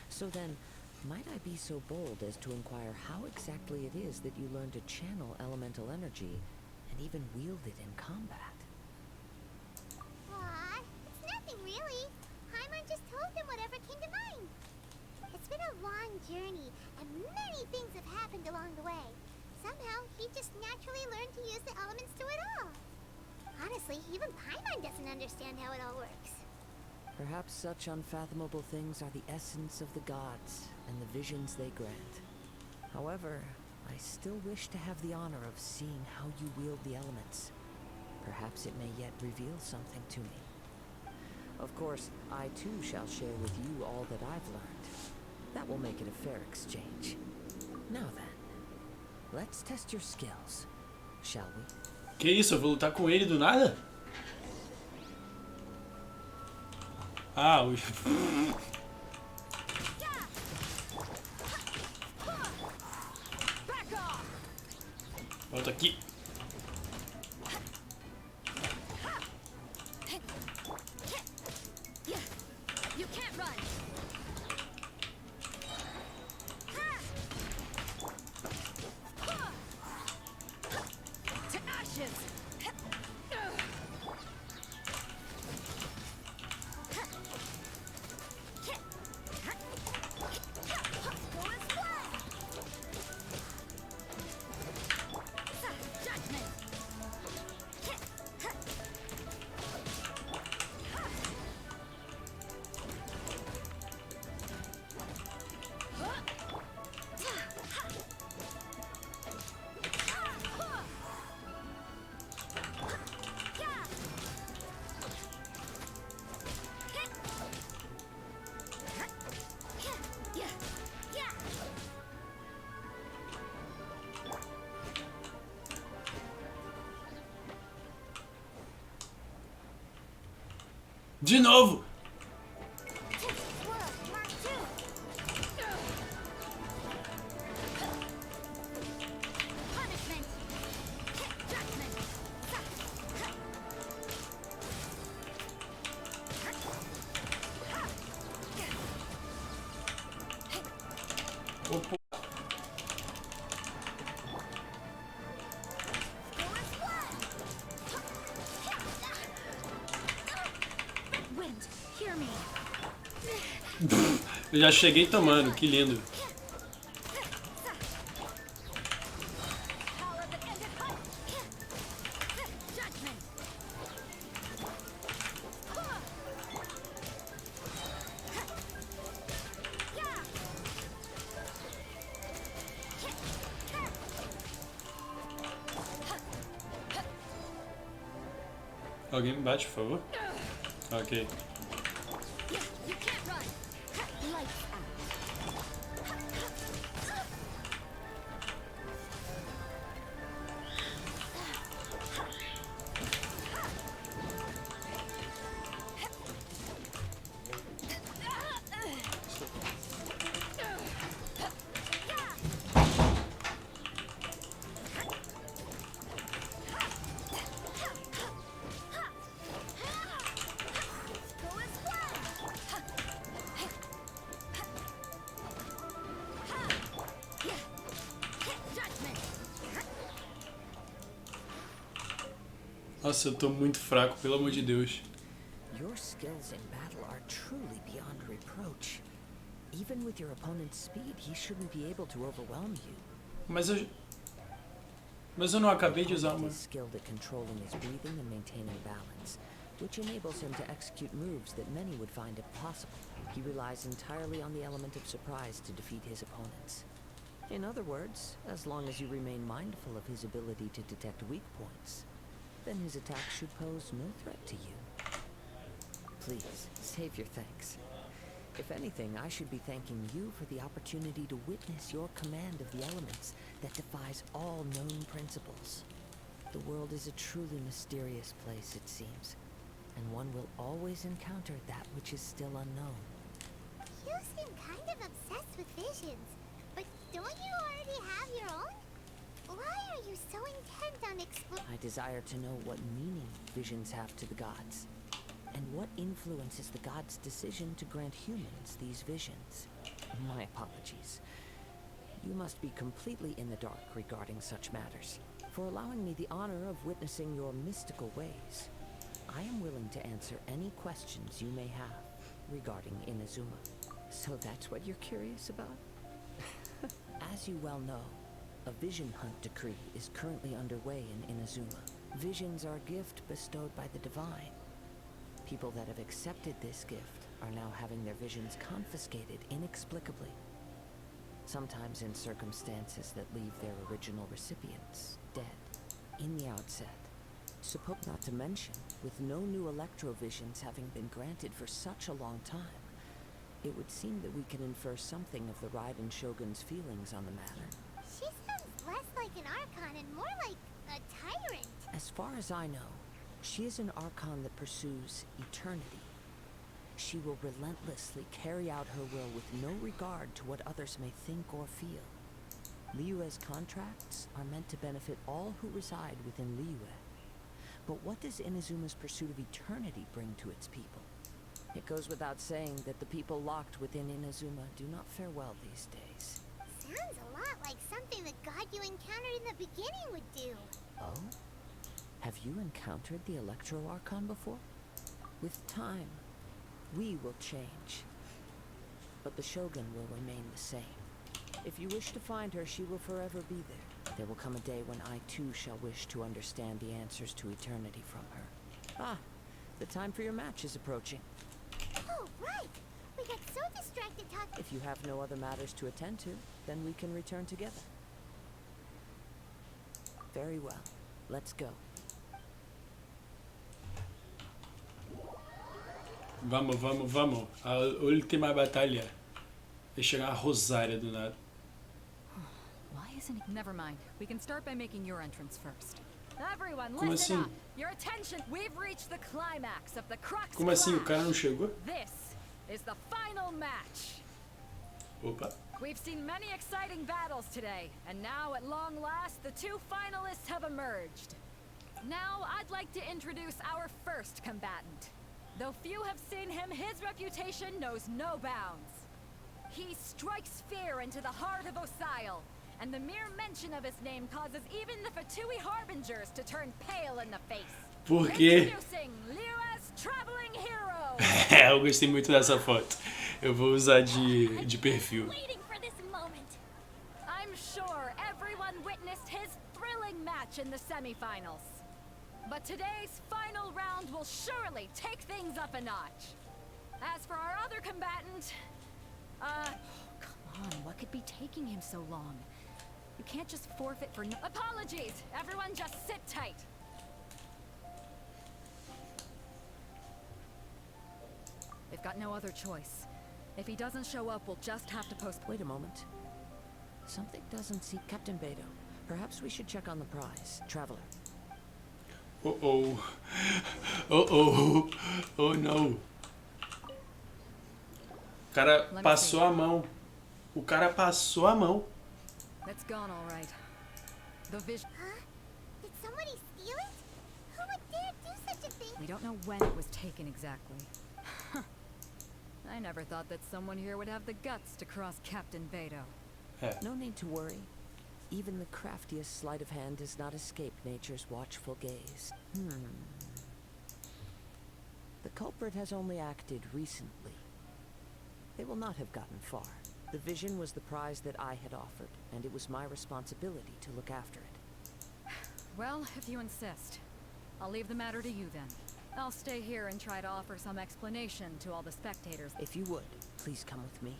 So then, might I be so bold as to inquire how exactly it is that you learned to channel elemental energy and even wield it in combat? Aw, it's nothing really. Paimon just told him whatever came to mind. It's been a long journey, and many things have happened along the way. Somehow, he just naturally learned to use the elements through it all. Honestly, even Paimon doesn't understand how it all works. Perhaps such unfathomable things are the essence of the gods and the visions they grant. However, I still wish to have the honor of seeing how you wield the elements. Perhaps it may yet reveal something to me. Of course, I too shall share with you all that I've learned. That will make it a fair exchange. Now then, let's test your skills, shall we? Que isso? Eu vou lutar com ele do nada? Ah, o... Volta aqui. You can't run. To ashes. De novo! Opa. Eu já cheguei tomando, que lindo. Alguém me bate, por favor? Ok. Nossa, eu tô muito fraco, pelo amor de Deus. Your skills in battle are truly beyond reproach. Even with your opponent's speed, he shouldn't be able to overwhelm you. Mas eu não acabei de usar uma. He's skilled at controlling his breathing and maintaining balance, which enables him to execute moves that many would find impossible. He relies entirely on the element of surprise to defeat his opponents. In other words, as long as you remain mindful of his ability to detect weak points, then his attack should pose no threat to you. Please, save your thanks. If anything, I should be thanking you for the opportunity to witness your command of the elements that defies all known principles. The world is a truly mysterious place, it seems, and one will always encounter that which is still unknown. You seem kind of obsessed with visions, but don't you already have your own? Why are you so intent on exploring? I desire to know what meaning visions have to the gods, and what influences the gods' decision to grant humans these visions. My apologies. You must be completely in the dark regarding such matters. For allowing me the honor of witnessing your mystical ways, I am willing to answer any questions you may have regarding Inazuma. So that's what you're curious about? As you well know, a vision hunt decree is currently underway in Inazuma. Visions are a gift bestowed by the divine. People that have accepted this gift are now having their visions confiscated inexplicably. Sometimes in circumstances that leave their original recipients dead in the outset. Not to mention, with no new electrovisions having been granted for such a long time, it would seem that we can infer something of the Raiden Shogun's feelings on the matter. She sounds less like an Archon and more like a tyrant. As far as I know, she is an Archon that pursues eternity. She will relentlessly carry out her will with no regard to what others may think or feel. Liyue's contracts are meant to benefit all who reside within Liyue. But what does Inazuma's pursuit of eternity bring to its people? It goes without saying that the people locked within Inazuma do not fare well these days. Sounds a lot like something the god you encountered in the beginning would do. Oh? Have you encountered the Electro Archon before? With time, we will change. But the Shogun will remain the same. If you wish to find her, she will forever be there. There will come a day when I too shall wish to understand the answers to eternity from her. Ah, the time for your match is approaching. Oh, right! We got so distracted talking. If you have no other matters to attend to, then we can return together. Very well. Let's go. Vamos. A última batalha. É chegar a Rosária do nada. Why isn't it? Never mind. We can start by making your entrance first. Everyone, Como listen assim? up. Your attention. We've reached the climax of the Crux. Como assim? O cara não chegou? This is the final match. Opa. We've seen many exciting battles today, and now at long last, the two finalists have emerged. Now, I'd like to introduce our first combatant. Though few have seen him, his reputation knows no bounds. He strikes fear into the heart of Osile, and the mere mention of his name causes even the Fatui Harbingers to turn pale in the face. Por quê? Introducing Liyue's traveling hero. Eu gostei muito dessa foto. Eu vou usar de perfil. Waiting for this moment. I'm sure everyone witnessed his thrilling match in the semifinals. But today's final round will surely take things up a notch. As for our other combatant, come on, what could be taking him so long? You can't just forfeit for no— Apologies! Everyone just sit tight. They've got no other choice. If he doesn't show up, we'll just have to post— Wait a moment. Something doesn't seem— Captain Beto, perhaps we should check on the prize. Traveler. Oh não. O cara passou a mão. O cara passou a mão. That's gone all right. The vision— Huh? Did somebody steal it? Who would dare do such a thing? We don't know when it was taken exactly. I never thought that someone here would have the guts to cross Captain Beto. No need to worry. Even the craftiest sleight of hand does not escape nature's watchful gaze. The culprit has only acted recently. They will not have gotten far. The vision was the prize that I had offered, and it was my responsibility to look after it. Well, if you insist. I'll leave the matter to you then. I'll stay here and try to offer some explanation to all the spectators. If you would, please come with me.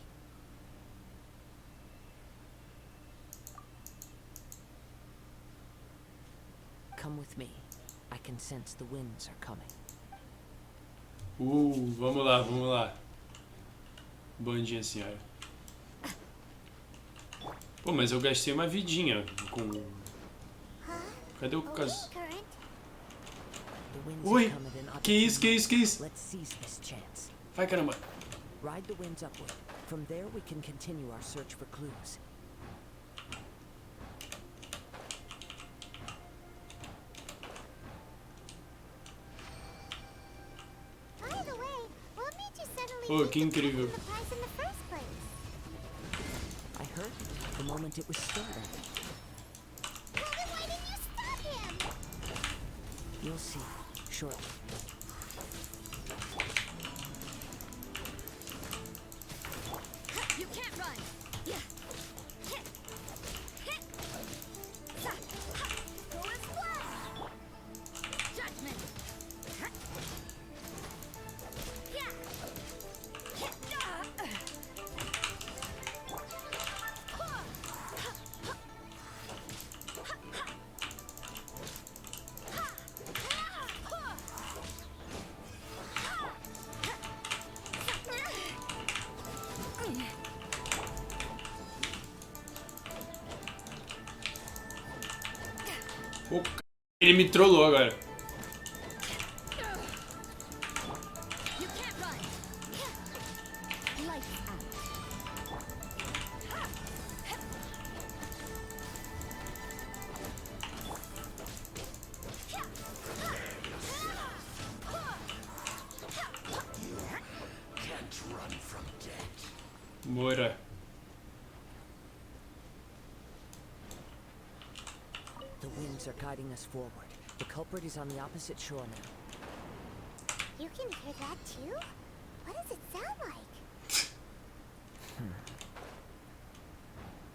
Come with me. I can sense the winds are coming. Vamos lá, vamos lá. Bom dia, senhora. Pô, mas eu gastei uma vidinha com... Cadê o caso? Ui, que isso, que isso, que isso? Vai, caramba. Ride the winds upward. From there we can continue our search for clues. By the way, what made you suddenly Oh, que incrível. the prize in the first place? I heard it the moment it was stolen. Well, then why didn't you stop him? You'll see shortly. You can't run! Yeah! Hit! Hit! Go and splash! Judgment! Yeah! Pô, ele me trollou agora. You can't run! Lights out. Moira. The winds are guiding us forward. The culprit is on the opposite shore now. You can hear that too? What does it sound like?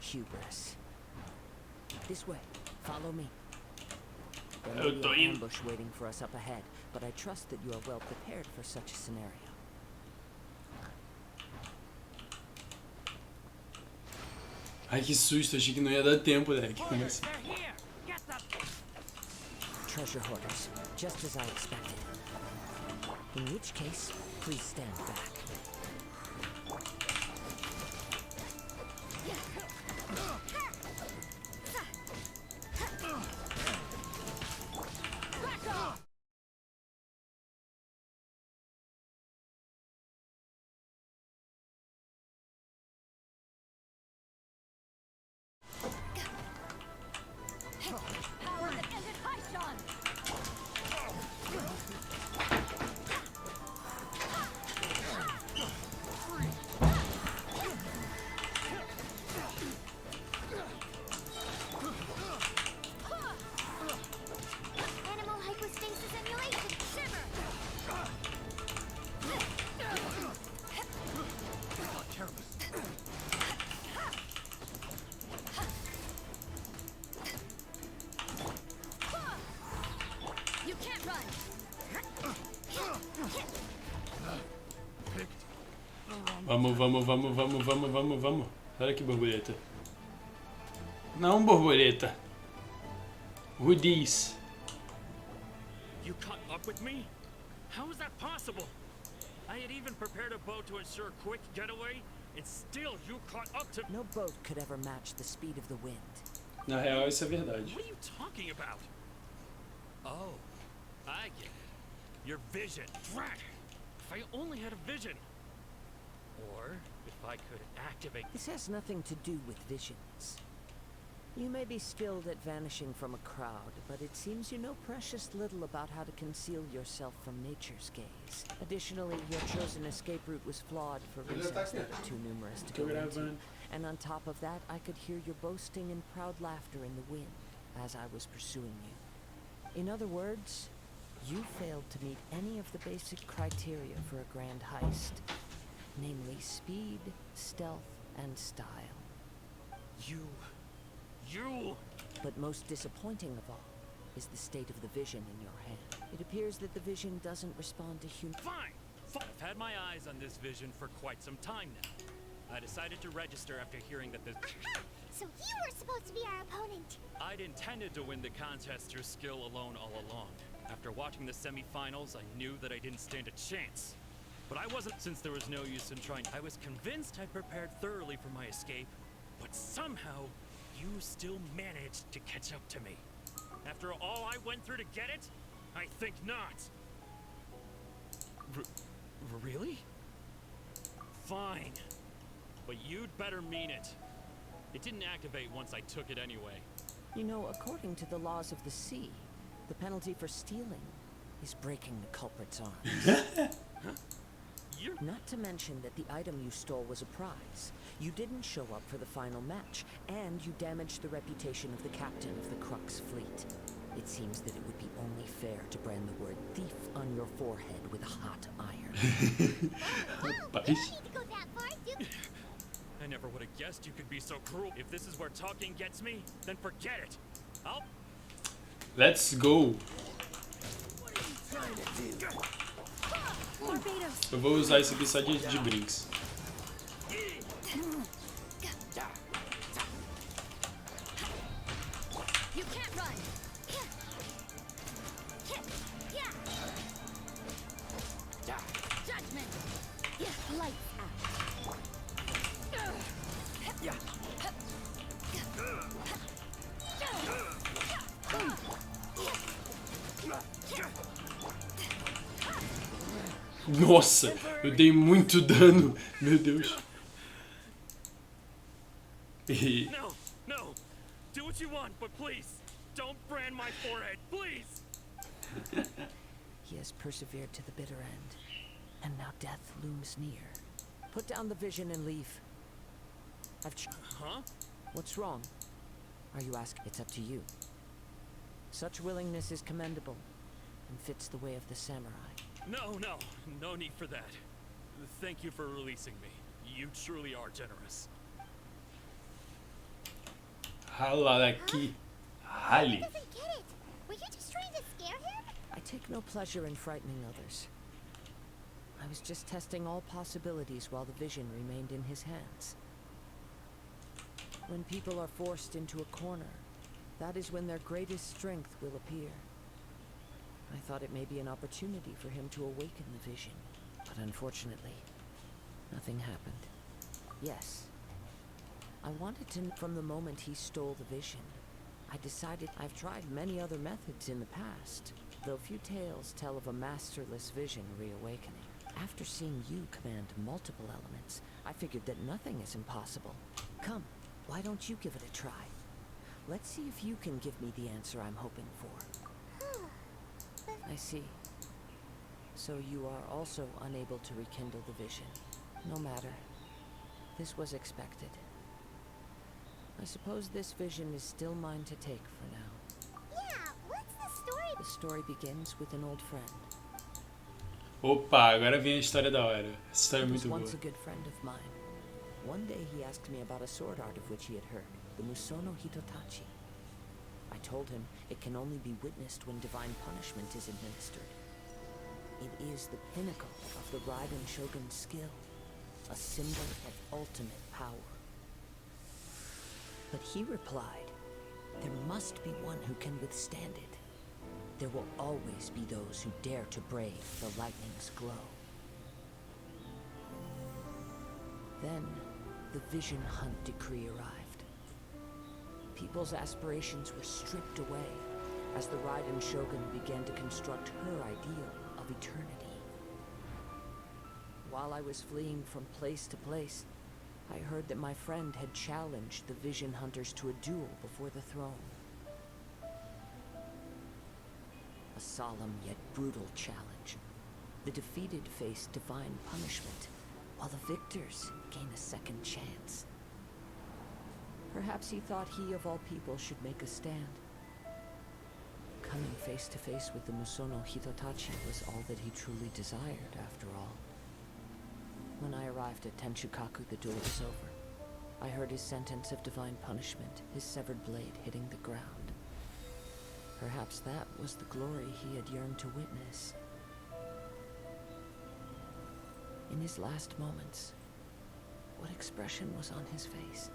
Hubris. This way. Follow me. There Eu may tô be an indo. ambush waiting for us up ahead, but I trust that you are well prepared for such a scenario. Ai, que susto. Achei que não ia dar tempo, né? Como assim? Treasure hoarders, just as I expected. In which case, please stand back. Power that ended Haishan! Animal hypostasis emulation. Shiver! You can't run! Vamos, vamos, vamos, vamos, vamos, vamos, vamos. Olha que borboleta. Não borboleta. Hoodies. You caught up with me? How is that possible? I had even prepared a boat to ensure a quick getaway, and still you caught up to... No boat could ever match the speed of the wind. Na real, isso é verdade. What are you talking about? Oh, I get it. Your vision. Drat! If I only had a vision. Or if I could activate... This has nothing to do with visions. You may be skilled at vanishing from a crowd, but it seems you know precious little about how to conceal yourself from nature's gaze. Additionally, your chosen escape route was flawed for reasons that are too numerous to go into. And on top of that, I could hear your boasting and proud laughter in the wind as I was pursuing you. In other words, you failed to meet any of the basic criteria for a grand heist. Namely speed, stealth, and style. You... But most disappointing of all is the state of the vision in your hand. It appears that the vision doesn't respond to human... Fine! I've had my eyes on this vision for quite some time now. I decided to register after hearing that the... Aha! So you were supposed to be our opponent! I'd intended to win the contest through skill alone all along. After watching the semifinals, I knew that I didn't stand a chance. But I wasn't, since there was no use in trying. I was convinced I'd prepared thoroughly for my escape, but somehow you still managed to catch up to me. After all I went through to get it? I think not. Really? Fine. But you'd better mean it. It didn't activate once I took it anyway. You know, according to the laws of the sea, the penalty for stealing is breaking the culprit's arms. Not to mention that the item you stole was a prize. You didn't show up for the final match, and you damaged the reputation of the captain of the Crux fleet. It seems that it would be only fair to brand the word thief on your forehead with a hot iron. I never would have guessed you could be so cruel. If this is where talking gets me, then forget it. Let's go. Eu vou usar isso aqui só de brinks. Nossa, eu dei muito dano, meu Deus. No, no. Do what you want, but please don't brand my forehead, please. He has persevered to the bitter end, and now death looms near. Put down the vision and leave. Huh? What's wrong? Are you asking? It's up to you. Such willingness is commendable, and fits the way of the samurai. No need for that. Thank you for releasing me. You truly are generous. Rala aqui. Rale. Doesn't get it. Were you just trying to scare him? I take no pleasure in frightening others. I was just testing all possibilities while the vision remained in his hands. When people are forced into a corner, that is when their greatest strength will appear. I thought it may be an opportunity for him to awaken the vision, but unfortunately, nothing happened. Yes, I wanted to. From the moment he stole the vision, I decided. I've tried many other methods in the past, though few tales tell of a masterless vision reawakening. After seeing you command multiple elements, I figured that nothing is impossible. Come, why don't you give it a try? Let's see if you can give me the answer I'm hoping for. I see. So you are also unable to rekindle the vision. No matter. This was expected. I suppose this vision is still mine to take for now. Yeah, what's the story? The story begins with an old friend. Opa, agora vem a história da hora. Essa história é He was muito boa. once a good friend of mine. One day he asked me about a sword art of which he had heard, the Musono Hitotachi. I told him it can only be witnessed when divine punishment is administered. It is the pinnacle of the Raiden Shogun's skill, a symbol of ultimate power. But he replied, there must be one who can withstand it. There will always be those who dare to brave the lightning's glow. Then, the Vision Hunt decree arrived. People's aspirations were stripped away as the Raiden Shogun began to construct her ideal of eternity. While I was fleeing from place to place, I heard that my friend had challenged the Vision Hunters to a duel before the throne. A solemn yet brutal challenge. The defeated face divine punishment, while the victors gain a second chance. Perhaps he thought he of all people should make a stand. Coming face to face with the Musono Hitotachi was all that he truly desired, after all. When I arrived at Tenshukaku, the duel was over. I heard his sentence of divine punishment, his severed blade hitting the ground. Perhaps that was the glory he had yearned to witness. In his last moments, what expression was on his face?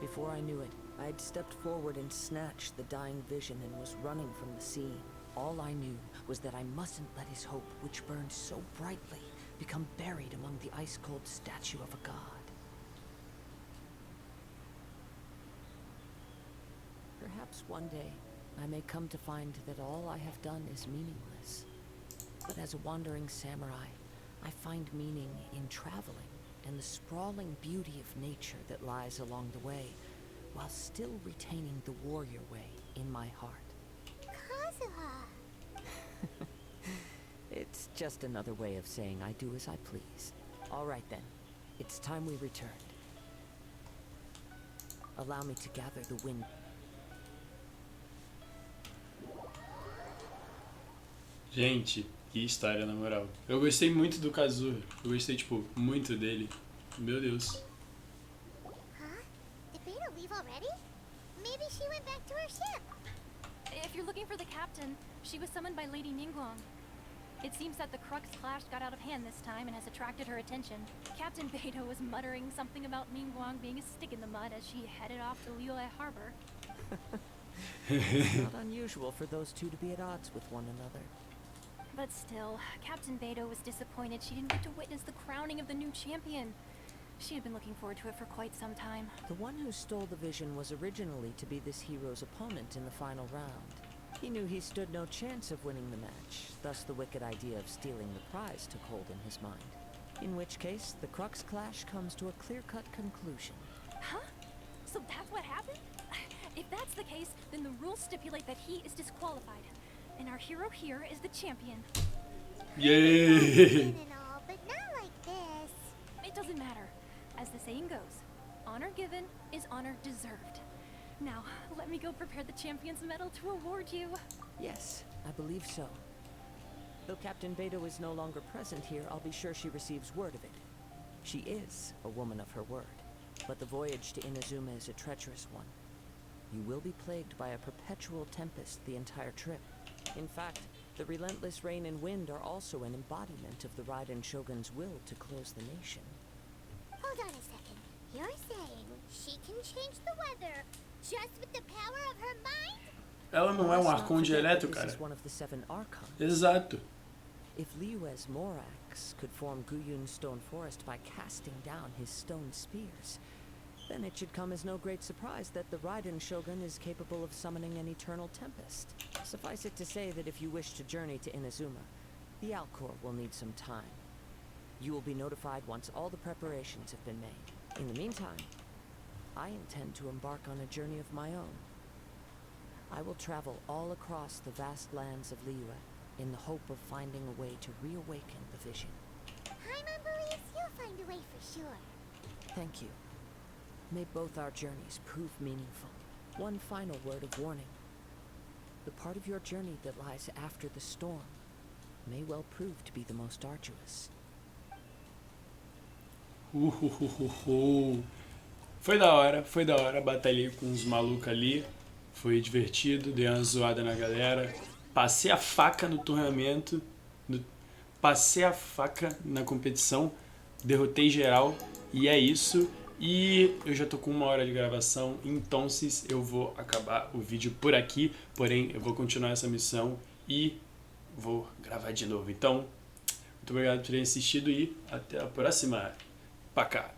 Before I knew it, I'd stepped forward and snatched the dying vision and was running from the scene. All I knew was that I mustn't let his hope, which burned so brightly, become buried among the ice-cold statue of a god. Perhaps one day I may come to find that all I have done is meaningless. But as a wandering samurai, I find meaning in traveling and the sprawling beauty of nature that lies along the way, while still retaining the warrior way in my heart. Kazuha! It's just another way of saying I do as I please. All right then, it's time we returned. Allow me to gather the wind. Gente, que história, na moral. Eu gostei muito do Kazuha. Eu gostei, tipo, muito dele. Meu Deus. Huh? Did Beta leave already? Maybe she went back to her ship. If you're looking for the captain, she was summoned by Lady Ningguang. It seems that the Crux clash got out of hand this time and has attracted her attention. Captain Beidou was muttering something about Ningguang being a stick in the mud as she headed off to Liyue Harbor. It's not unusual for those two to be at odds with one another. But still, Captain Beidou was disappointed she didn't get to witness the crowning of the new champion. She had been looking forward to it for quite some time. The one who stole the vision was originally to be this hero's opponent in the final round. He knew he stood no chance of winning the match, thus the wicked idea of stealing the prize took hold in his mind. In which case, the Crux clash comes to a clear-cut conclusion. Huh? So that's what happened? If that's the case, then the rules stipulate that he is disqualified. And our hero here is the champion. Yay! And all, but not like this. It doesn't matter. As the saying goes, honor given is honor deserved. Now, let me go prepare the champion's medal to award you. Yes, I believe so. Though Captain Beidou is no longer present here, I'll be sure she receives word of it. She is a woman of her word, but the voyage to Inazuma is a treacherous one. You will be plagued by a perpetual tempest the entire trip. In fact, the relentless rain and wind are also an embodiment of the Raiden Shogun's will to close the nation. Hold on a second. You're saying she can change the weather just with the power of her mind? Ela não é um arcon direto, This cara. is one of the 7 archons. Exato. If Liyue's Morax could form Guyun's stone forest by casting down his stone spears, then it should come as no great surprise that the Raiden Shogun is capable of summoning an eternal tempest. Suffice it to say that if you wish to journey to Inazuma, the Alcor will need some time. You will be notified once all the preparations have been made. In the meantime, I intend to embark on a journey of my own. I will travel all across the vast lands of Liyue in the hope of finding a way to reawaken the vision. Paimon believes you'll find a way for sure. Thank you. May both our journeys prove meaningful. One final word of warning. The part of your journey that lies after the storm may well prove to be the most arduous. Foi da hora, batalhei com uns malucos ali, foi divertido, dei uma zoada na galera, passei a faca no torneamento, passei a faca na competição, derrotei geral, e é isso. E eu já tô com 1 hora de gravação, então eu vou acabar o vídeo por aqui, porém eu vou continuar essa missão e vou gravar de novo. Então, muito obrigado por terem assistido e até a próxima. Pacá!